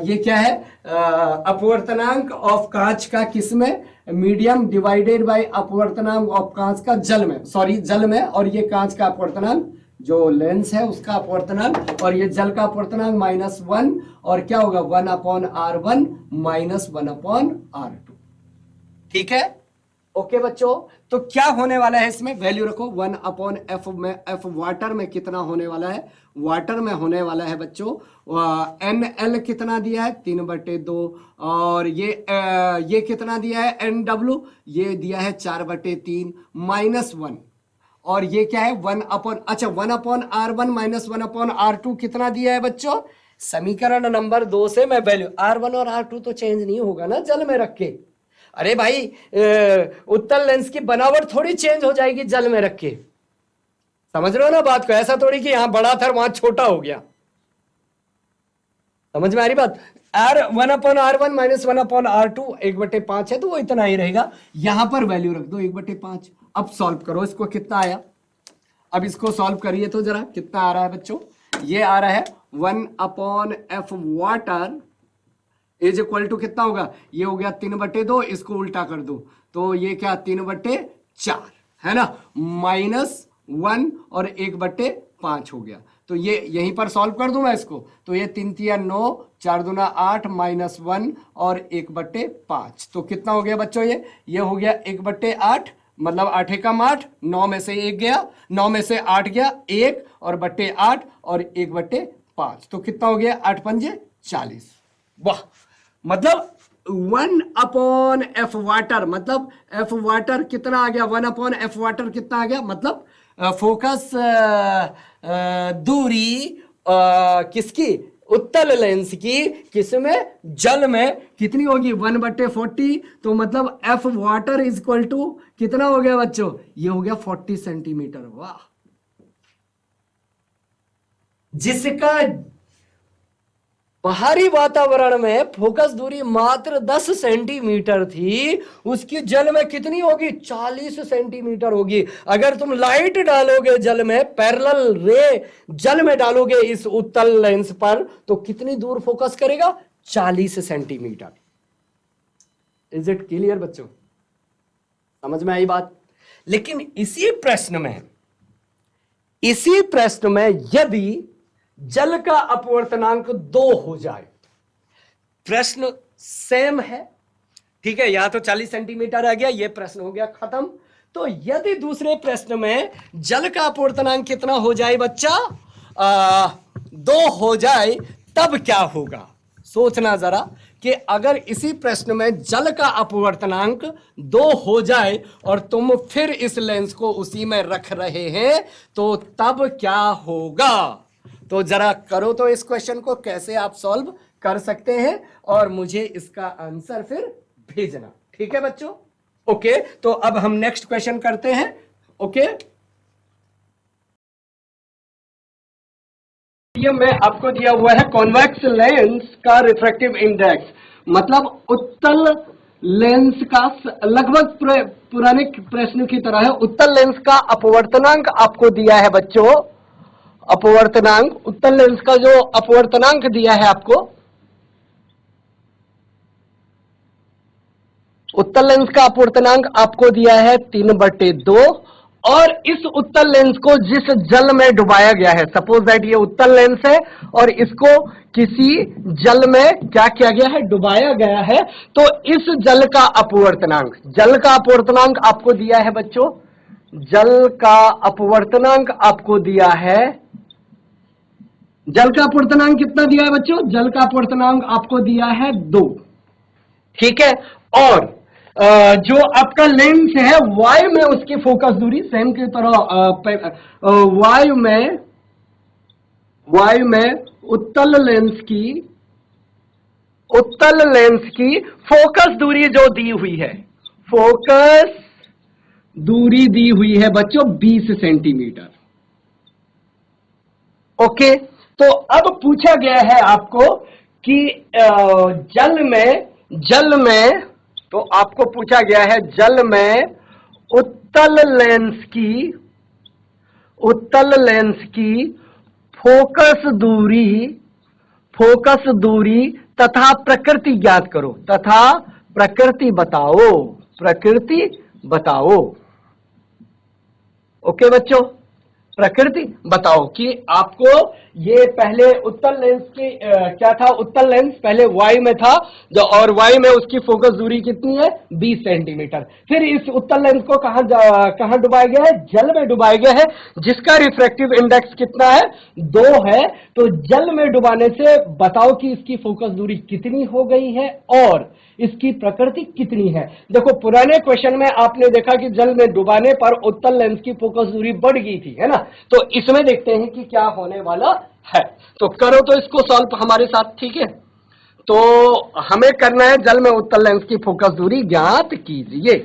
ये क्या है, अपवर्तनांक ऑफ कांच का किसमें, मीडियम डिवाइडेड बाय अपवर्तनांक ऑफ कांच का जल में, सॉरी जल में, और ये कांच का अपवर्तनांक जो लेंस है उसका अपवर्तनांक, और ये जल का अपवर्तनांक -1, और क्या होगा 1/r1 - 1/r2। ठीक है, ओके बच्चों। तो क्या होने वाला है इसमें, वैल्यू रखो 1/f में, f वाटर में कितना होने वाला है, वाटर में होने वाला है बच्चों NL कितना दिया है 3/2, और ये कितना दिया है NW, ये दिया है 4/3 -1, और ये क्या है 1/r1 - 1/r2 कितना दिया है बच्चों, समीकरण नंबर 2 से मैं वैल्यू R1 और R2 तो चेंज नहीं होगा ना जल में रख के, अरे भाई उत्तल लेंस की बनावट थोड़ी चेंज हो जाएगी जल में रख के, समझ रहे हो ना बात को, ऐसा थोड़ी कि यहां बड़ा था वहां छोटा हो गया, समझ में आ रही बात। R1/R1 - 1/R2 1/5 है तो वो इतना ही रहेगा, यहां पर वैल्यू रख दो 1/5। अब सॉल्व करो इसको, कितना आया, अब इसको सॉल्व करिए तो जरा कितना आ रहा है बच्चों, ये आ रहा है 1/f water is equal to कितना होगा, ये हो गया 3/2, इसको उल्टा कर दो तो ये क्या 3/4 है ना, -1 और 1/5 हो गया, तो ये यहीं पर सॉल्व कर दूं मैं इसको, तो ये 3 3 9 4 दूना 8 -1 और 1/5, तो कितना हो गया बच्चों, ये हो गया 1/8, मतलब 8 एकम 8, 9 में से 1 गया, 9 में से 8 गया 1 और बट्टे 8 और 1/5, तो कितना हो गया 8 पंजे 40। वाह, मतलब 1/f वाटर, मतलब f वाटर कितना आ गया, 1/f वाटर कितना आ गया, मतलब फोकस दूरी किसकी, उत्तल लेंस की, किसमें, जल में कितनी होगी 1/40, तो मतलब f water is equal to कितना हो गया बच्चों, ये हो गया 40 सेंटीमीटर। वाह, जिसका बाहरी वातावरण में फोकस दूरी मात्र 10 सेंटीमीटर थी, उसकी जल में कितनी होगी 40 सेंटीमीटर होगी। अगर तुम लाइट डालोगे जल में, पैरेलल रे जल में डालोगे इस उत्तल लेंस पर, तो कितनी दूर फोकस करेगा 40 सेंटीमीटर। इज इट क्लियर बच्चों, समझ में आई बात। लेकिन इसी प्रश्न में यदि जल का अपवर्तनांक 2 हो जाए, प्रश्न सेम है, ठीक है, यहां तो 40 सेंटीमीटर आ गया, ये प्रश्न हो गया खत्म। तो यदि दूसरे प्रश्न में जल का अपवर्तनांक कितना हो जाए बच्चा, 2 हो जाए, तब क्या होगा, सोचना जरा कि अगर इसी प्रश्न में जल का अपवर्तनांक 2 हो जाए और तुम फिर इस लेंस को उसी में रख रहे हैं, तो तब क्या होगा। तो जरा करो तो इस क्वेश्चन को कैसे आप सॉल्व कर सकते हैं, और मुझे इसका आंसर फिर भेजना, ठीक है बच्चों। ओके, तो अब हम नेक्स्ट क्वेश्चन करते हैं। ओके, ये मैं आपको दिया हुआ है कॉन्वेक्स लेंस का रिफ्रैक्टिव इंडेक्स, मतलब उत्तल लेंस का, लगभग पुराने प्रश्न की तरह है, उत्तल लेंस का अपवर्तनांक आपको दिया है बच्चों, अपवर्तनांक, उत्तल लेंस का जो अपवर्तनांक दिया है आपको, उत्तल लेंस का अपवर्तनांक आपको दिया है 3/2, और इस उत्तल लेंस को जिस जल में डुबाया गया है, सपोज दैट ये उत्तल लेंस है और इसको किसी जल में क्या किया गया है, डुबाया गया है, तो इस जल का अपवर्तनांक आपको दिया है बच्चों, जल का अपवर्तनांक आपको दिया है, जल का अपवर्तनांक कितना दिया है बच्चों, जल का अपवर्तनांक आपको दिया है 2, ठीक है। और जो आपका लेंस है वायु में उसकी फोकस दूरी सेम की तरह, वायु में उत्तल लेंस की फोकस दूरी जो दी हुई है, फोकस दूरी दी हुई है बच्चों 20 सेंटीमीटर। ओके, तो अब पूछा गया है आपको कि जल में तो आपको पूछा गया है जल में उत्तल लेंस की उत्तल लेंस की फोकस दूरी तथा प्रकृति ज्ञात करो, तथा प्रकृति बताओ। ओके बच्चों, प्रकृति बताओ कि आपको ये पहले उत्तल लेंस की क्या था, उत्तल लेंस पहले वाई में था जो, और वाई में उसकी फोकस दूरी कितनी है 20 सेंटीमीटर। फिर इस उत्तल लेंस को कहां डुबाया गया है, जल में डुबाया गया है, जिसका रिफ्रैक्टिव इंडेक्स कितना है 2 है। तो जल में डुबाने से बताओ कि इसकी फोकस दूरी कितनी हो गई है और इसकी प्रकृति कितनी है। देखो पुराने क्वेश्चन में आपने देखा कि जल में डुबाने पर उत्तल लेंस की फोकस दूरी बढ़ गई थी, है ना। तो इसमें देखते हैं कि क्या होने वाला है। तो करो तो इसको सॉल्व हमारे साथ, ठीक है। तो हमें करना है जल में उत्तल लेंस की फोकस दूरी ज्ञात कीजिए,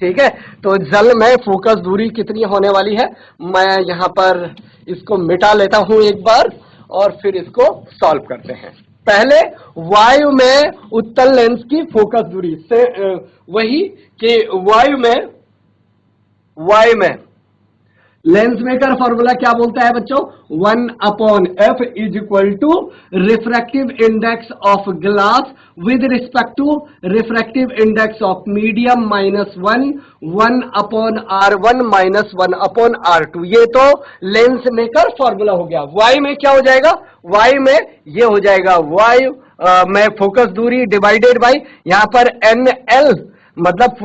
ठीक है। तो जल में फोकस दूरी कितनी होने वाली है, मैं यहां पर इसको मिटा लेता हूं एक बार और फिर इसको सॉल्व करते हैं। पहले वायु में उत्तल लेंस की फोकस दूरी से वही कि वायु में लेंस मेकर फॉर्मूला क्या बोलता है बच्चों, 1/f is equal to refractive index of glass with respect to refractive index of medium -1, 1/r1 -1/r2। ये तो लेंस मेकर फॉर्मूला हो गया। वाई में क्या हो जाएगा, वाई में ये हो जाएगा वायु में फोकस दूरी डिवाइडेड बाई यहां पर NL मतलब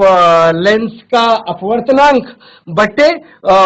लेंस का अपवर्तनांक बटे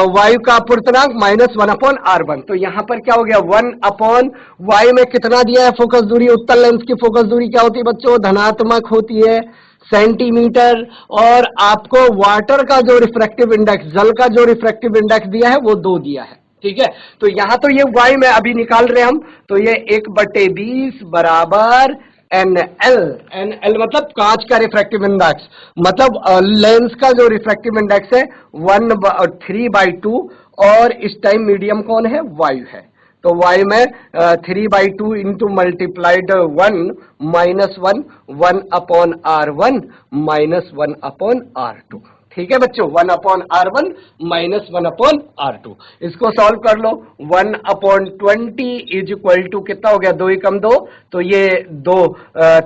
वायु का अपवर्तनांक -1/r1। तो यहां पर क्या हो गया 1/वायु में कितना दिया है फोकस दूरी, उत्तल लेंस की फोकस दूरी क्या होती है बच्चों, धनात्मक होती है सेंटीमीटर, और आपको वाटर का जो रिफ्रैक्टिव इंडेक्स, जल का जो रिफ्रैक्टिव इंडेक्स दिया है वो 2 दिया है, ठीक है। तो यहां तो ये वायु में अभी निकाल रहे हम, तो ये 1/20 बराबर NL मतलब कांच का रिफ्रैक्टिव इंडेक्स, मतलब लेंस का जो रिफ्रैक्टिव इंडेक्स है 3/2, और इस टाइम मीडियम कौन है, वायु है। तो वायु में 3/2 इंटू मल्टीप्लाइड 1 -1 1/r1 -1/r2, ठीक है बच्चों। 1/r1 -1/r2, इसको सॉल्व कर लो। 1/20 इज इक्वल टू कितना हो गया, 2 × 2, तो ये 2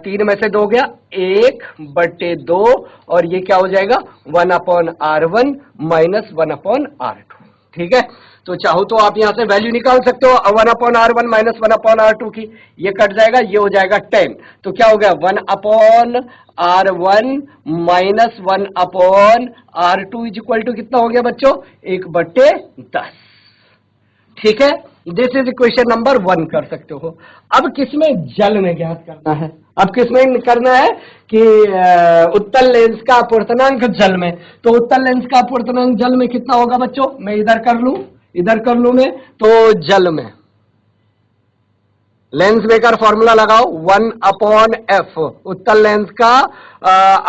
3 में से 2 गया 1/2, और ये क्या हो जाएगा 1/r1 -1/r2, ठीक है। तो चाहो तो आप यहां से वैल्यू निकाल सकते हो 1/r1 -1/r2 की, ये कट जाएगा, ये हो जाएगा 10। तो क्या हो गया 1/r1 -1/r2 is equal to कितना हो गया बच्चों 1/10, ठीक है। दिस इज इक्वेशन नंबर 1 कर सकते हो। अब किसमें, जल में ज्ञात करना है। अब किसमें करना है कि उत्तल लेंस का अपवर्तनांक जल में। तो उत्तल लेंस का अपवर्तनांक जल में कितना होगा बच्चों, मैं इधर कर लूं मैं, तो जल में लेंस मेकर फॉर्मूला लगाओ 1/f, उत्तल लेंस का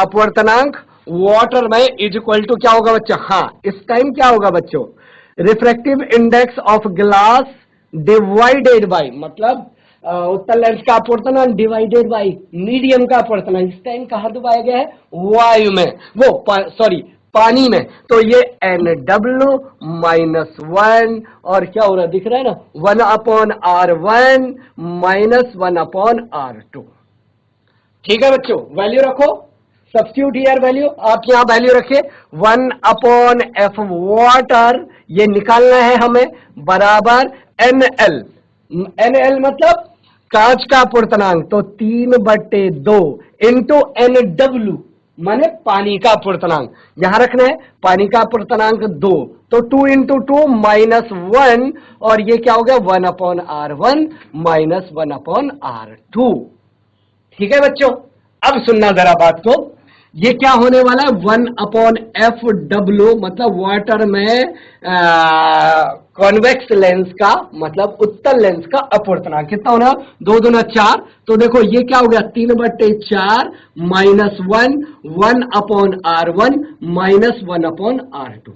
अपवर्तनांक वाटर में इज इक्वल टू क्या होगा बच्चों, हाँ इस टाइम क्या होगा बच्चों, refractive index of glass divided by, मतलब उत्तल लेंस का अपवर्तनांक डिवाइडेड बाय मीडियम का अपवर्तनांक। इस टाइम कहां डुबाया गया है, वायु में, पानी में। तो ये NW -1, और क्या हो रहा है दिख रहा है ना 1/r1 -1/r2, ठीक है बच्चों। वैल्यू रखो, सब्स्टिट्यूट हियर वैल्यू, आप यहां वैल्यू रखिए 1/f वाटर, ये निकालना है हमें, बराबर NL मतलब कांच का अपवर्तनांक, तो 3/2 इंटू NW माने पानी का अपवर्तनांक, यहां रखना है पानी का अपवर्तनांक 2, तो 2 × 2 -1, और ये क्या हो गया 1/r1 -1/r2, ठीक है बच्चों। अब सुनना जरा बात को, ये क्या होने वाला है 1/FW, मतलब वाटर में कॉन्वेक्स लेंस का, मतलब उत्तल लेंस का अपवर्तनांक कितना होना, 2 × 4, तो देखो ये क्या हो गया 3/4 -1 1/r1 -1/r2।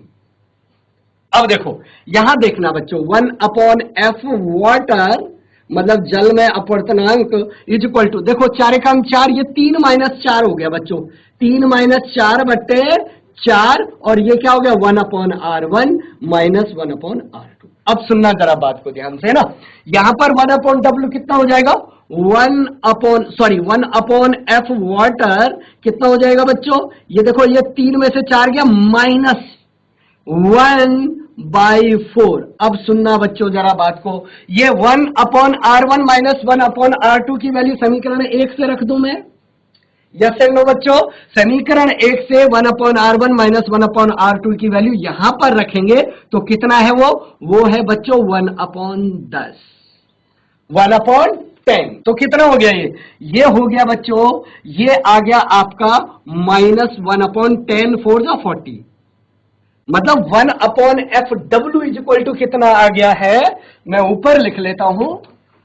अब देखो यहां देखना बच्चों 1/f वाटर मतलब जल में अपवर्तनांक इज इक्वल टू, देखो 4 × 4, ये 3 - 4 हो गया बच्चों, 3 - 4/4 4 और ये क्या हो गया 1/r1 माइनस 1/r2। अब सुनना जरा बात को ध्यान से ना, यहां पर 1/w कितना हो जाएगा 1/f वाटर कितना हो जाएगा बच्चों, ये देखो ये 3 में से 4 गया माइनस 1/4। अब सुनना बच्चों जरा बात को, ये 1/r1 माइनस 1/r2 की वैल्यू समीकरण 1 से रख दूं मैं, यस एंड नो बच्चों। समीकरण 1 से 1/r1 माइनस 1/r2 की वैल्यू यहां पर रखेंगे तो कितना है वो है बच्चों 1/10, 1/10। तो कितना हो गया ये हो गया बच्चों, ये आ गया आपका माइनस 1/10 4 जा 40, मतलब 1/fw इज इक्वल टू कितना आ गया है, मैं ऊपर लिख लेता हूं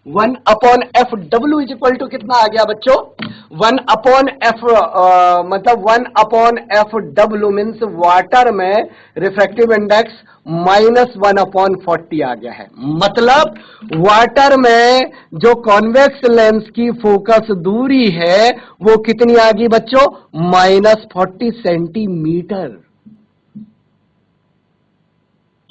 1/fw इज इक्वल टू कितना आ गया बच्चों 1/f मतलब 1/fw मीन्स वाटर में रिफ्रैक्टिव इंडेक्स माइनस 1/40 आ गया है। मतलब वाटर में जो कॉन्वेक्स लेंस की फोकस दूरी है वो कितनी आ गई बच्चों माइनस 40 सेंटीमीटर।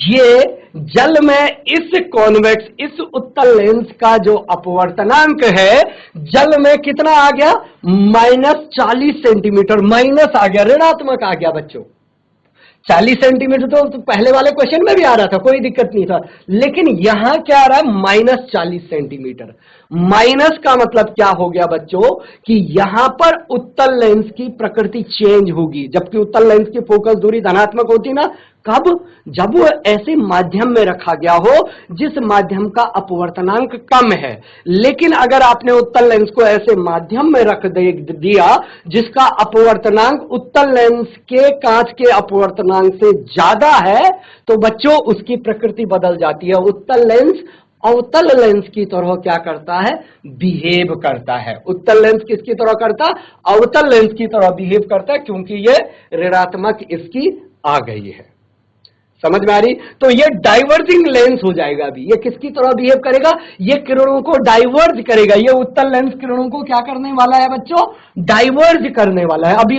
ये जल में इस कॉन्वेक्स इस उत्तल लेंस का जो अपवर्तनांक है जल में कितना आ गया माइनस 40 सेंटीमीटर, माइनस आ गया, ऋणात्मक आ गया बच्चों। 40 सेंटीमीटर तो पहले वाले क्वेश्चन में भी आ रहा था, कोई दिक्कत नहीं था, लेकिन यहां क्या आ रहा है माइनस 40 सेंटीमीटर। माइनस का मतलब क्या हो गया बच्चों कि यहां पर उत्तल लेंस की प्रकृति चेंज होगी, जबकि उत्तल लेंस की फोकस दूरी धनात्मक होती ना, कब, जब वो ऐसे माध्यम में रखा गया हो जिस माध्यम का अपवर्तनांक कम है। लेकिन अगर आपने उत्तल लेंस को ऐसे माध्यम में रख दिया जिसका अपवर्तनांक उत्तल लेंस के कांच के अपवर्तनांक से ज्यादा है तो बच्चों उसकी प्रकृति बदल जाती है। उत्तल लेंस अवतल लेंस की तरह क्या करता है बिहेव करता है। उत्तल लेंस किसकी तरह करता, अवतल लेंस की तरह बिहेव करता है, क्योंकि ये ऋणात्मक इसकी आ गई है। समझ में आ रही, तो ये डाइवर्जिंग लेंस हो जाएगा। अभी ये किसकी तरह बिहेव करेगा, ये किरणों को डाइवर्ज करेगा। ये उत्तल लेंस किरणों को क्या करने वाला है बच्चों डाइवर्ज करने वाला है। अभी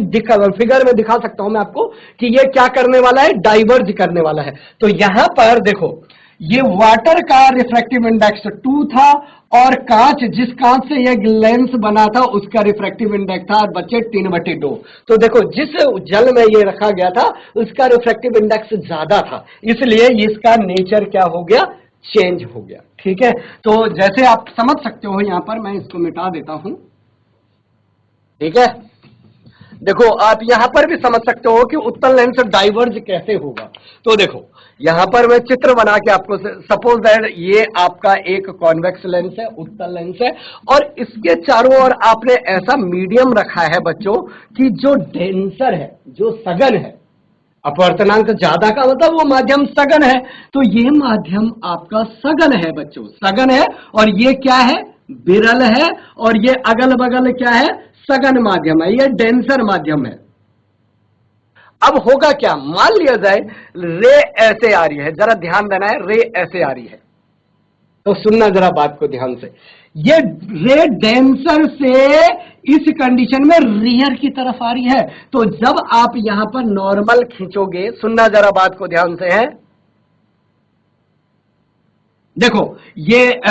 फिगर में दिखा सकता हूं मैं आपको कि ये क्या करने वाला है डाइवर्ज करने वाला है। तो यहां पर देखो ये वाटर का रिफ्रैक्टिव इंडेक्स 2 था और कांच जिस कांच से ये लेंस बना था उसका रिफ्रैक्टिव इंडेक्स था बच्चे 3/2। तो देखो जिस जल में ये रखा गया था उसका रिफ्रैक्टिव इंडेक्स ज्यादा था, इसलिए इसका नेचर क्या हो गया चेंज हो गया। ठीक है, तो जैसे आप समझ सकते हो यहां पर मैं इसको मिटा देता हूं। ठीक है, देखो आप यहां पर भी समझ सकते हो कि उत्तल लेंस डाइवर्ज कैसे होगा। तो देखो यहां पर मैं चित्र बना के आपको, सपोज दैट ये आपका एक कॉन्वेक्स लेंस है, उत्तल लेंस है, और इसके चारों ओर आपने ऐसा मीडियम रखा है बच्चों कि जो डेंसर है, जो सघन है, अपवर्तनांक ज्यादा का मतलब वो माध्यम सघन है। तो ये माध्यम आपका सघन है बच्चों, सघन है, और ये क्या है विरल है, और ये अगल बगल क्या है सघन माध्यम है, ये डेंसर माध्यम है। अब होगा क्या, मान लिया जाए रे ऐसे आ रही है, जरा ध्यान देना है, रे ऐसे आ रही है, तो सुनना जरा बात को ध्यान से। ये रे डेंसर से इस कंडीशन में रियर की तरफ आ रही है, तो जब आप यहां पर नॉर्मल खींचोगे, सुनना जरा बात को ध्यान से है, देखो ये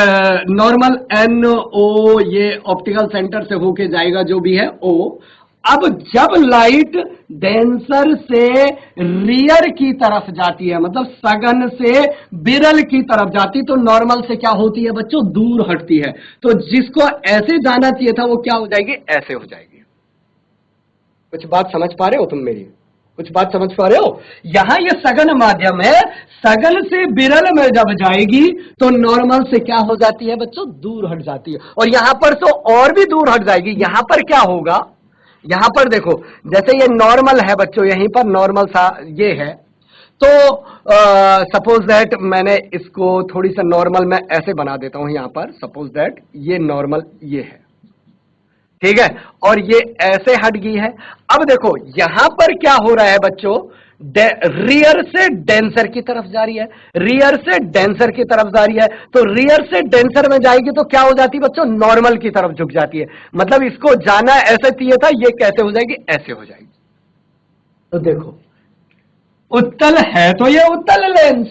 नॉर्मल NO ये ऑप्टिकल सेंटर से होके जाएगा जो भी है O। अब जब लाइट डेंसर से रियर की तरफ जाती है, मतलब सघन से विरल की तरफ जाती, तो नॉर्मल से क्या होती है बच्चों दूर हटती है। तो जिसको ऐसे जाना चाहिए था वो क्या हो जाएगी ऐसे हो जाएगी। कुछ बात समझ पा रहे हो तुम मेरी, कुछ बात समझ पा रहे हो। यहां ये सघन माध्यम है, सघन से विरल में जब जाएगी तो नॉर्मल से क्या हो जाती है बच्चों दूर हट जाती है, और यहां पर तो और भी दूर हट जाएगी। यहां पर क्या होगा, यहां पर देखो जैसे ये नॉर्मल है बच्चों, यहीं पर नॉर्मल सा ये है, तो सपोज दैट मैंने इसको थोड़ी सा नॉर्मल में ऐसे बना देता हूं, यहां पर सपोज दैट ये नॉर्मल ये है, ठीक है, और ये ऐसे हट गई है। अब देखो यहां पर क्या हो रहा है बच्चों, रियर से डेंसर की तरफ जा रही है, रियर से डेंसर की तरफ जा रही है, तो रियर से डेंसर में जाएगी तो क्या हो जाती है बच्चों नॉर्मल की तरफ झुक जाती है। मतलब इसको जाना ऐसे चाहिए था, ये कैसे हो जाएगी ऐसे हो जाएगी। तो देखो उत्तल है तो ये उत्तल लेंस,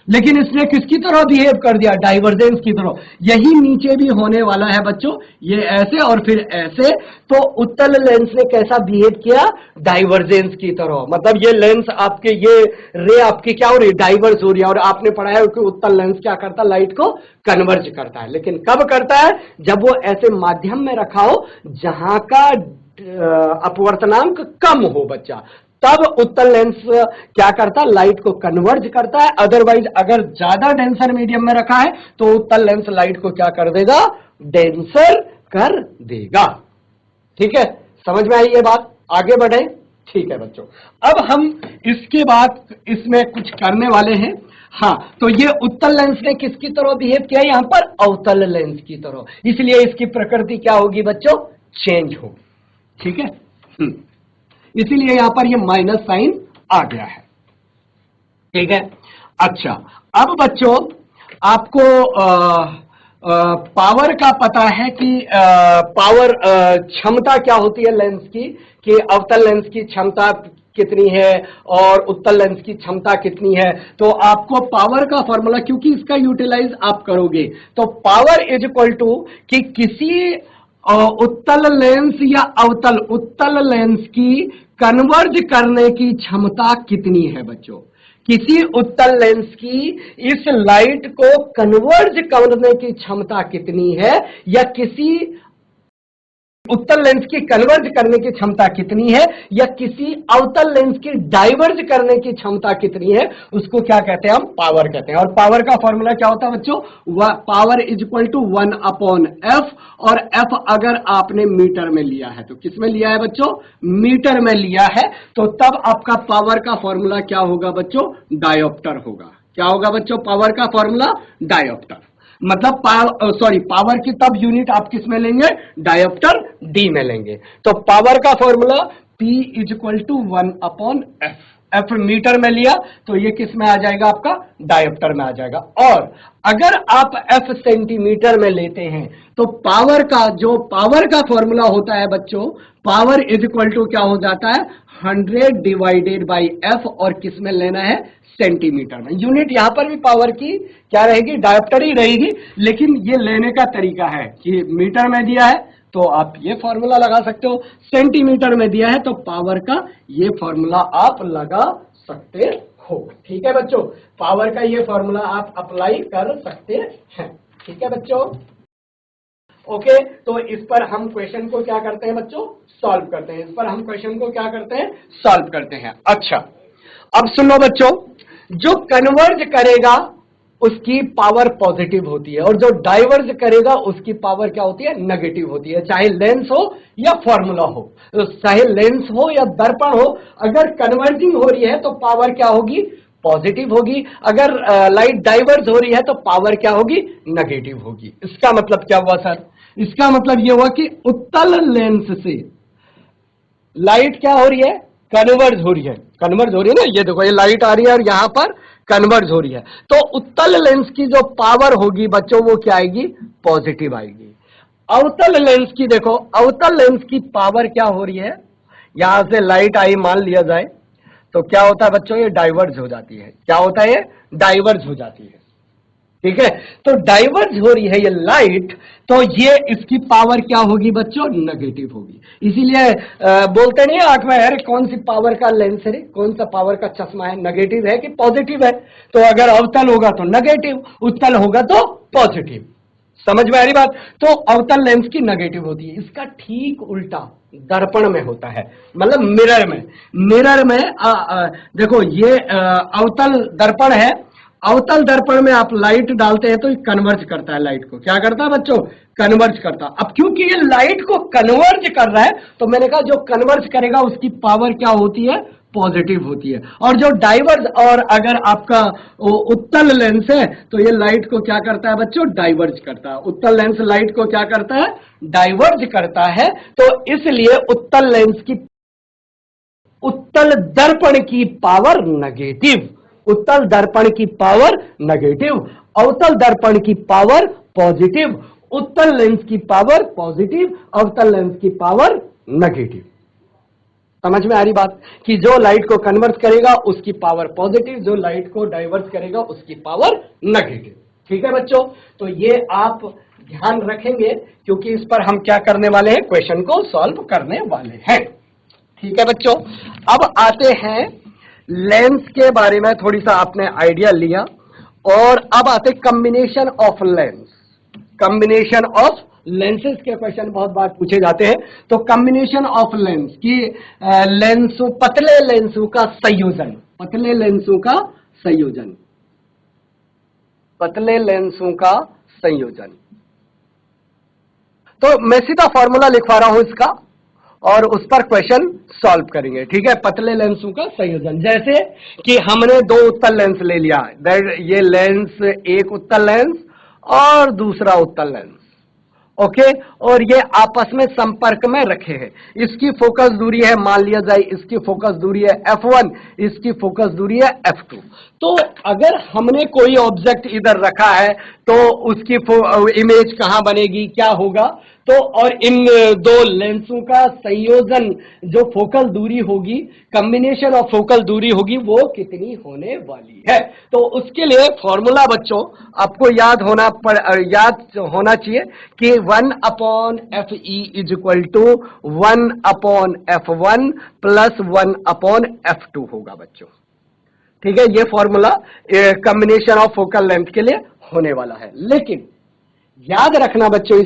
लेकिन इसने किसकी तरह बिहेव कर दिया, डाइवर्जेंस की तरह। यही नीचे भी होने वाला है बच्चों, ये ऐसे और फिर ऐसे। तो उत्तल लेंस ने कैसा बिहेव किया, डाइवर्जेंस की तरह। मतलब ये लेंस आपके, ये रे आपकी क्या हो रही है, डाइवर्स हो रही है। और आपने पढ़ा है कि उत्तल लेंस क्या करता है, लाइट को कन्वर्ज करता है। लेकिन कब करता है, जब वो ऐसे माध्यम में रखा हो जहां का अपवर्तनांक कम हो बच्चा, तब उत्तल लेंस क्या करता है, लाइट को कन्वर्ज करता है। अदरवाइज अगर ज्यादा डेंसर मीडियम में रखा है तो उत्तल लेंस लाइट को क्या कर देगा, डेंसर कर देगा। ठीक है, समझ में आई ये बात, आगे बढ़े। ठीक है बच्चों, अब हम इसके बाद इसमें कुछ करने वाले हैं। हाँ, तो ये उत्तल लेंस ने किसकी तरह बिहेव किया, यहां पर अवतल लेंस की तरह, इसलिए इसकी प्रकृति क्या होगी बच्चों, चेंज होगी। ठीक है, इसीलिए यहां पर ये माइनस साइन आ गया है। ठीक है, अच्छा, अब बच्चों आपको पावर का पता है कि पावर क्षमता क्या होती है लेंस की, कि अवतल लेंस की क्षमता कितनी है और उत्तल लेंस की क्षमता कितनी है। तो आपको पावर का फॉर्मूला, क्योंकि इसका यूटिलाइज आप करोगे, तो पावर इज इक्वल टू कि किसी उत्तल लेंस या अवतल, उत्तल लेंस की कन्वर्ज करने की क्षमता कितनी है बच्चों, किसी उत्तल लेंस की इस लाइट को कन्वर्ज करने की क्षमता कितनी है, या किसी उत्तल लेंस की कन्वर्ज करने की क्षमता कितनी है, या किसी अवतल लेंस की डाइवर्ज करने की क्षमता कितनी है, उसको क्या कहते हैं, हम पावर कहते हैं। और पावर का फॉर्मूला क्या होता है बच्चों, power is equal to 1/f। और f अगर आपने मीटर में लिया है, तो किस में लिया है बच्चों, मीटर में लिया है, तो तब आपका पावर का फॉर्मूला क्या होगा बच्चों, डायोप्टर होगा। क्या होगा बच्चों, पावर का फॉर्मूला डायोप्टर। मतलब पावर की तब यूनिट आप किस में लेंगे, डायोप्टर डी में लेंगे। तो पावर का formula P is equal to 1/f। F metre में लिया तो ये किस में आ जाएगा, आपका डायोप्टर में आ जाएगा। और अगर आप f सेंटीमीटर में लेते हैं तो पावर का, जो पावर का फॉर्मूला होता है बच्चों, पावर इज इक्वल टू क्या हो जाता है, 100 डिवाइडेड बाई f। और किस में लेना है, सेंटीमीटर में। यूनिट यहां पर भी पावर की क्या रहेगी, डायोप्टर ही रहेगी, लेकिन ये लेने का तरीका है कि मीटर में दिया है तो आप ये फॉर्मूला लगा सकते हो, सेंटीमीटर में दिया है तो पावर का ये फॉर्मूला आप लगा सकते हो। ठीक है बच्चों, पावर का ये फॉर्मूला आप अप्लाई कर सकते हैं। ठीक है बच्चों, ओके। तो इस पर हम क्वेश्चन को क्या करते हैं बच्चों, सॉल्व करते हैं। इस पर हम क्वेश्चन को क्या करते हैं, सॉल्व करते हैं। अच्छा, अब सुनो बच्चों, जो कन्वर्ज करेगा उसकी पावर पॉजिटिव होती है, और जो डाइवर्ज करेगा उसकी पावर क्या होती है, नेगेटिव होती है। चाहे लेंस हो या फॉर्मूला हो, तो चाहे लेंस हो या दर्पण हो, अगर कन्वर्जिंग हो रही है तो पावर क्या होगी, पॉजिटिव होगी। अगर लाइट डाइवर्ज हो रही है तो पावर क्या होगी, नेगेटिव होगी। इसका मतलब क्या हुआ सर, इसका मतलब यह हुआ कि उत्तल लेंस से लाइट क्या हो रही है, कन्वर्ज हो रही है। कन्वर्ज हो रही है ना, ये देखो ये लाइट आ रही है और यहां पर कन्वर्ज हो रही है। तो उत्तल लेंस की जो पावर होगी बच्चों वो क्या आएगी, पॉजिटिव आएगी। अवतल लेंस की देखो, अवतल लेंस की पावर क्या हो रही है, यहां से लाइट आई मान लिया जाए तो क्या होता है बच्चों, ये डाइवर्ज हो जाती है। क्या होता है, ये डाइवर्ज हो जाती है। ठीक है, तो डाइवर्ज हो रही है ये लाइट, तो ये इसकी पावर क्या होगी बच्चों, नेगेटिव होगी। इसीलिए बोलते नहीं आंख में, अरे कौन सी पावर का लेंस है, कौन सा पावर का चश्मा है, नेगेटिव है कि पॉजिटिव है। तो अगर अवतल होगा तो नेगेटिव, उत्तल होगा तो पॉजिटिव। समझ में आ रही बात। तो अवतल लेंस की नेगेटिव होती है। इसका ठीक उल्टा दर्पण में होता है, मतलब मिरर में। मिरर में देखो ये अवतल दर्पण है, अवतल दर्पण में आप लाइट डालते हैं तो ये कन्वर्ज करता है, लाइट को क्या करता है बच्चों, कन्वर्ज करता। अब क्योंकि ये लाइट को कन्वर्ज कर रहा है तो मैंने कहा जो कन्वर्ज करेगा उसकी पावर क्या होती है, पॉजिटिव होती है। और जो डाइवर्ज, और अगर आपका उत्तल लेंस है तो ये लाइट को क्या करता है बच्चों, डाइवर्ज करता है। उत्तल लेंस लाइट को क्या करता है, डाइवर्ज करता है। तो इसलिए उत्तल लेंस की, उत्तल दर्पण की पावर नेगेटिव, उत्तल दर्पण की पावर नेगेटिव, अवतल दर्पण की पावर पॉजिटिव, उत्तल लेंस की पावर पॉजिटिव, अवतल लेंस की पावर नेगेटिव। समझ में आ रही बात कि जो लाइट को कन्वर्ट करेगा उसकी पावर पॉजिटिव, जो लाइट को डाइवर्ट करेगा उसकी पावर नेगेटिव। ठीक है बच्चों, तो ये आप ध्यान रखेंगे क्योंकि इस पर हम क्या करने वाले हैं, क्वेश्चन को सॉल्व करने वाले हैं। ठीक है बच्चों, अब आते हैं लेंस के बारे में, थोड़ी सा आपने आइडिया लिया, और अब आते combination of lens. Combination of lenses के क्वेश्चन बहुत बार पूछे जाते हैं। तो कॉम्बिनेशन ऑफ लेंस की लेंसों, पतले लेंसों का संयोजन, पतले लेंसों का संयोजन, पतले लेंसों का संयोजन। तो मैं सीधा फॉर्मूला लिखवा रहा हूं इसका और उस पर क्वेश्चन सॉल्व करेंगे। ठीक है, पतले लेंसों का संयोजन, जैसे कि हमने दो उत्तल लेंस ले लिया, ये लेंस एक उत्तल लेंस और दूसरा उत्तल लेंस, ओके, और ये आपस में संपर्क में रखे हैं। इसकी फोकस दूरी है, मान लिया जाए इसकी फोकस दूरी है f1, इसकी फोकस दूरी है f2। तो अगर हमने कोई ऑब्जेक्ट इधर रखा है तो उसकी इमेज कहां बनेगी, क्या होगा, तो और इन दो लेंसों का संयोजन जो फोकल दूरी होगी, कॉम्बिनेशन ऑफ फोकल दूरी होगी, वो कितनी होने वाली है। तो उसके लिए फॉर्मूला बच्चों आपको याद होना चाहिए कि 1/FE is equal to 1/F1 plus 1/F2 होगा बच्चों। ठीक है, ये formula combination of focal length के लिए होने वाला है। लेकिन याद रखना बच्चों,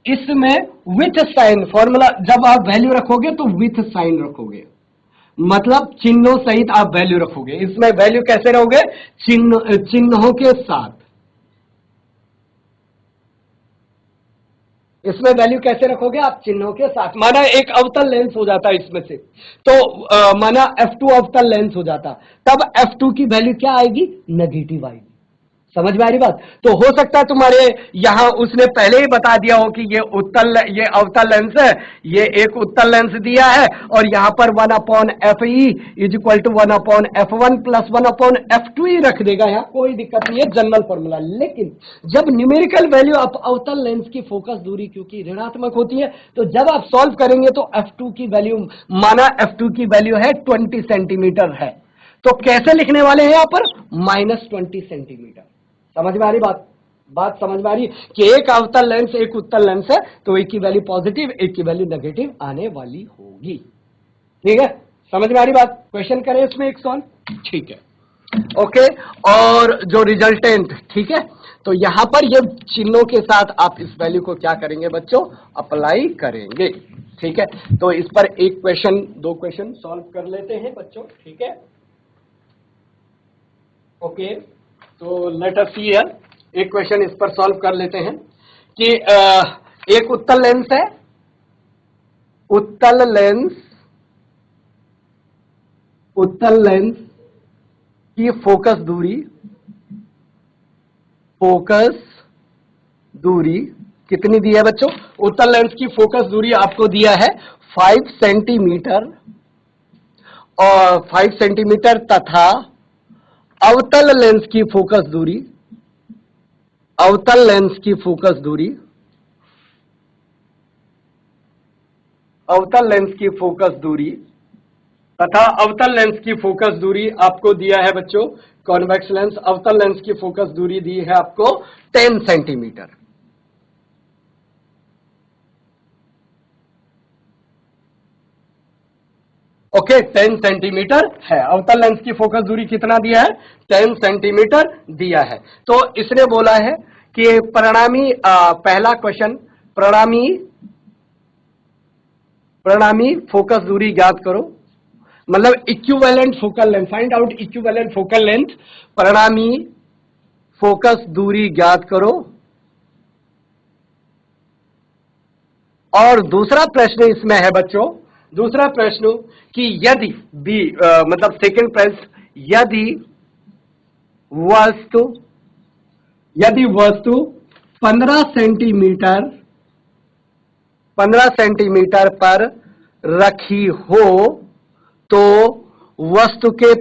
इसमें विथ साइन फॉर्मूला, जब आप वैल्यू रखोगे तो विथ साइन रखोगे, मतलब चिन्हों सहित आप वैल्यू रखोगे। इसमें वैल्यू कैसे रहोगे, चिन्हों के साथ। इसमें वैल्यू कैसे रखोगे आप, चिन्हों के साथ। माना एक अवतल लेंस हो जाता है इसमें से, तो माना f2 अवतल लेंस हो जाता, तब f2 की वैल्यू क्या आएगी, नेगेटिव आएगी। समझ में आ रही बात। तो हो सकता है तुम्हारे यहां उसने पहले ही बता दिया हो कि ये अवतल लेंस है, ये एक उत्तल लेंस दिया है, और यहां पर 1/FE is equal to 1/F1 plus 1/F2 ही रख देगा, यहां कोई दिक्कत नहीं है, जनरल फॉर्मूला। लेकिन जब न्यूमेरिकल वैल्यू अवतल लेंस की फोकस दूरी क्योंकि ऋणात्मक होती है, तो जब आप सॉल्व करेंगे तो f2 की वैल्यू, माना f2 की वैल्यू है 20 सेंटीमीटर है, तो कैसे लिखने वाले हैं यहां पर, -20 सेंटीमीटर। समझ में आ रही बात समझ में आ रही कि एक अवतल लेंस एक उत्तल लेंस है, तो एक की वैल्यू पॉजिटिव एक की वैल्यू नेगेटिव आने वाली होगी। ठीक है, समझ में आ रही बात। क्वेश्चन करें इसमें एक सॉल्व, ठीक है, ओके। और जो रिजल्टेंट, ठीक है, तो यहां पर ये चिन्हों के साथ आप इस वैल्यू को क्या करेंगे बच्चों, अप्लाई करेंगे। ठीक है, तो इस पर एक क्वेश्चन, दो क्वेश्चन सॉल्व कर लेते हैं बच्चों। ठीक है, ओके, तो लेट अस सी हियर, एक क्वेश्चन इस पर सॉल्व कर लेते हैं कि एक उत्तल लेंस है, उत्तल लेंस की फोकस दूरी कितनी दी है बच्चों, उत्तल लेंस की फोकस दूरी आपको दिया है 5 सेंटीमीटर, और 5 सेंटीमीटर, तथा अवतल लेंस की फोकस दूरी, अवतल लेंस की फोकस दूरी, अवतल लेंस की फोकस दूरी तथा अवतल लेंस की फोकस दूरी आपको दिया है बच्चों, कॉन्वेक्स लेंस, अवतल लेंस की फोकस दूरी दी है आपको 10 सेंटीमीटर। ओके, 10 सेंटीमीटर है, अवतल लेंस की फोकस दूरी कितना दिया है, 10 सेंटीमीटर दिया है। तो इसने बोला है कि परिणामी, पहला क्वेश्चन, परिणामी फोकस दूरी ज्ञात करो, मतलब equivalent focal length, find out equivalent focal length, परिणामी फोकस दूरी ज्ञात करो। और दूसरा प्रश्न इसमें है बच्चों, दूसरा प्रश्न कि यदि मतलब सेकंड प्रश्न, यदि वस्तु 15 सेंटीमीटर पर रखी हो तो वस्तु के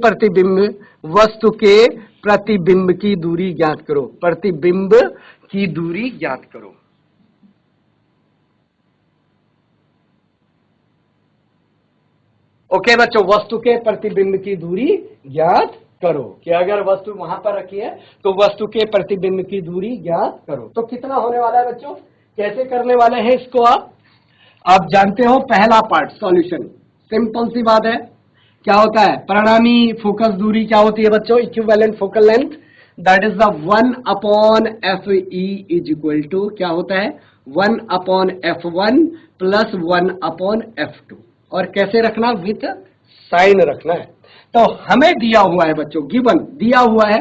प्रतिबिंब की दूरी ज्ञात करो, प्रतिबिंब की दूरी ज्ञात करो। ओके बच्चों, वस्तु के प्रतिबिंब की दूरी ज्ञात करो कि अगर वस्तु वहां पर रखी है तो वस्तु के प्रतिबिंब की दूरी ज्ञात करो। तो कितना होने वाला है बच्चों, कैसे करने वाले हैं इसको आप जानते हो। पहला पार्ट सॉल्यूशन, सिंपल सी बात है। क्या होता है, परिणामी फोकस दूरी क्या होती है बच्चों, equivalent focal length, that is the 1/FE is equal to क्या होता है 1/F1 प्लस 1/F2। और कैसे रखना, विथ साइन रखना है। तो हमें दिया हुआ है बच्चों, गिवन दिया हुआ है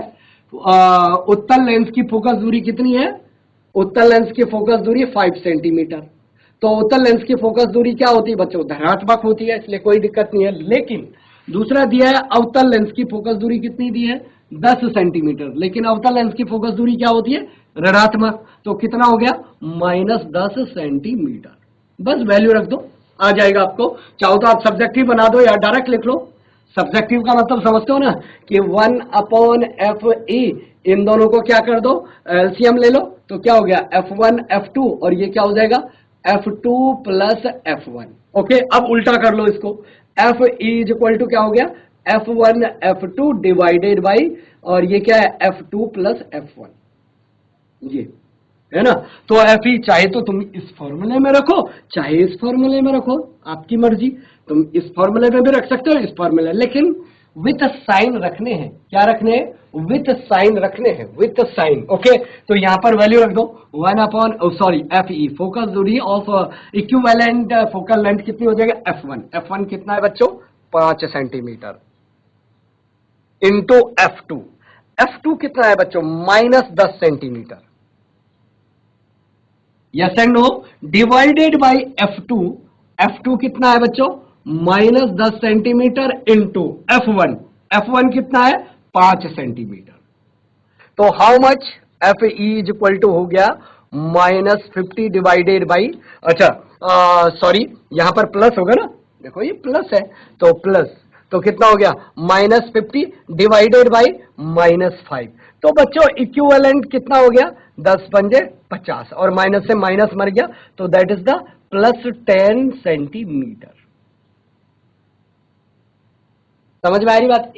उत्तल लेंस की फोकस दूरी कितनी है, उत्तल लेंस की फोकस दूरी 5 सेंटीमीटर। तो उत्तल लेंस की फोकस दूरी क्या होती है बच्चों, धनात्मक होती है, इसलिए कोई दिक्कत नहीं है। लेकिन दूसरा दिया है अवतल लेंस की फोकस दूरी कितनी दी है 10 सेंटीमीटर, लेकिन अवतल लेंस की फोकस दूरी क्या होती है ऋणात्मक। तो कितना हो गया -10 सेंटीमीटर। बस वैल्यू रख दो, आ जाएगा आपको। चाहो तो आप सब्जेक्टिव बना दो या डायरेक्ट लिख लो। सब्जेक्टिव का मतलब समझते हो ना कि 1/FE, इन दोनों को क्या कर दो, एलसीएम ले लो, तो क्या हो गया F1 F2 और ये क्या हो जाएगा F2 प्लस F1। ओके, अब उल्टा कर लो इसको, FE इज इक्वल टू क्या हो गया F1 F2 डिवाइडेड बाई, और ये क्या है F2 प्लस F1, ये है ना। तो FE चाहे तो तुम इस फॉर्मूले में रखो, चाहे इस फॉर्मूले में रखो, आपकी मर्जी। तुम इस फॉर्मूले में भी रख सकते हो, इस फॉर्मूले, लेकिन विथ साइन रखने हैं। क्या रखने हैं, विथ साइन रखने हैं, विथ साइन। ओके, तो यहां पर वैल्यू रख दो 1/, FE फोकस दूरी ऑफ इक्विवेलेंट फोकल लेंथ कितनी हो जाएगा F1। F1 कितना है बच्चों 5 सेंटीमीटर इंटू F2। F2 कितना है बच्चों -10 centimetre, yes and no, divided by F2। F2 कितना है बच्चों -10 सेंटीमीटर इंटू F1। F1 कितना है 5 सेंटीमीटर। तो how much, FE is equal to हो गया -50 डिवाइडेड बाई, अच्छा सॉरी यहां पर प्लस होगा ना, देखो ये प्लस है तो प्लस, तो कितना हो गया -50 डिवाइडेड बाई -5। तो बच्चों इक्विवेलेंट कितना हो गया 10 पंजे 50, और माइनस से माइनस मर गया, तो दैट इज द +10 सेंटीमीटर। समझ में आ रही बात।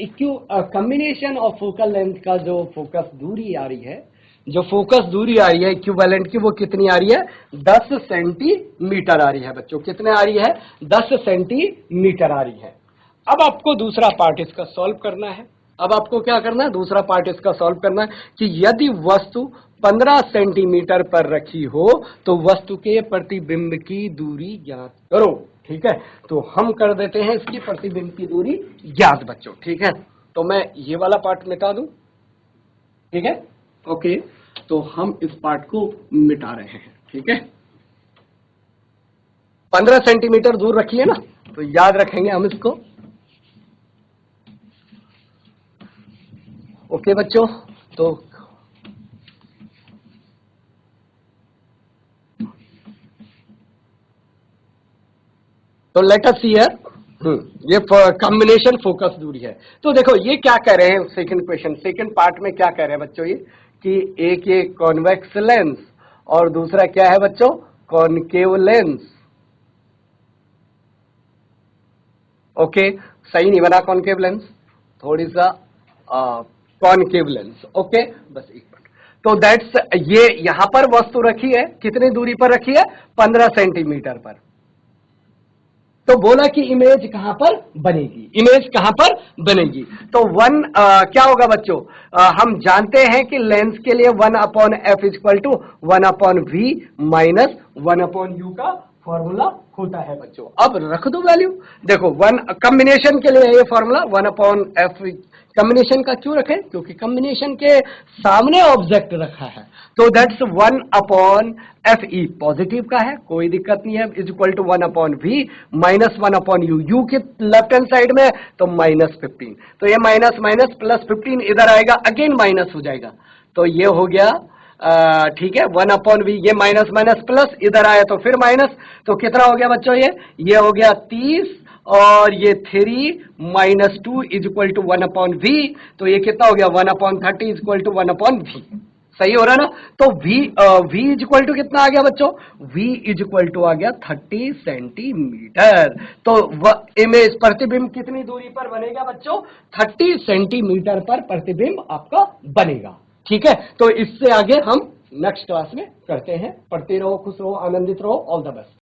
कॉम्बिनेशन ऑफ फोकल लेंथ का जो फोकस दूरी आ रही है, जो फोकस दूरी आ रही है इक्विवेलेंट की, वो कितनी आ रही है 10 सेंटीमीटर आ रही है बच्चों। कितने आ रही है 10 सेंटीमीटर आ रही है। अब आपको दूसरा पार्ट इसका सॉल्व करना है। अब आपको क्या करना है, दूसरा पार्ट इसका सॉल्व करना है कि यदि वस्तु 15 सेंटीमीटर पर रखी हो तो वस्तु के प्रतिबिंब की दूरी ज्ञात करो। ठीक है, तो हम कर देते हैं इसकी प्रतिबिंब की दूरी ज्ञात बच्चों। ठीक है, तो मैं ये वाला पार्ट मिटा दूं, ठीक है, ओके, तो हम इस पार्ट को मिटा रहे हैं। ठीक है, 15 सेंटीमीटर दूर रखिए ना, तो याद रखेंगे हम इसको। ओके बच्चों, तो लेट अस सी हियर, ये कॉम्बिनेशन फोकस दूरी है। तो देखो ये क्या कह रहे हैं, सेकंड क्वेश्चन, सेकंड पार्ट में क्या कह रहे हैं बच्चों, ये कि एक ये कॉन्वेक्स लेंस और दूसरा क्या है बच्चों कॉनकेव लेंस। ओके, सही नहीं बना कॉनकेव लेंस, थोड़ी सा कॉनकेव लेंस। ओके, बस एक मिनट। तो दैट्स, ये यहां पर वस्तु रखी है, कितनी दूरी पर रखी है 15 सेंटीमीटर पर। तो बोला कि इमेज कहां पर बनेगी, इमेज कहां पर बनेगी। तो क्या होगा बच्चों, हम जानते हैं कि लेंस के लिए 1/F equal to 1/V minus 1/U का फॉर्मूला होता है बच्चों। अब रख दो वैल्यू, देखो कॉम्बिनेशन के लिए ये फॉर्मूला 1/F। कॉम्बिनेशन का क्यों रखें, क्योंकि कॉम्बिनेशन के सामने ऑब्जेक्ट रखा है, तो दैट्स 1/FE पॉजिटिव का है, कोई दिक्कत नहीं है, is equal to 1/V minus 1/U। U के लेफ्ट हैंड साइड में तो -15, तो ये माइनस माइनस +15 इधर आएगा, अगेन माइनस हो जाएगा, तो ये हो गया ठीक है 1/V। ये माइनस माइनस प्लस, इधर आया तो फिर माइनस, तो कितना हो गया बच्चों, ये हो गया 30, और ये 3 -2 इज इक्वल टू 1/V, तो ये कितना हो गया 1/30 इज इक्वल टू 1/V। सही हो रहा है ना? तो v इज इक्वल टू कितना आ गया बच्चों? v इज इक्वल टू आ गया 30 सेंटीमीटर। तो इमेज प्रतिबिंब कितनी दूरी पर बनेगा बच्चों? 30 सेंटीमीटर पर प्रतिबिंब आपका बनेगा। ठीक है, तो इससे आगे हम नेक्स्ट क्लास में करते हैं। पढ़ते रहो, खुश रहो, आनंदित रहो। All the best.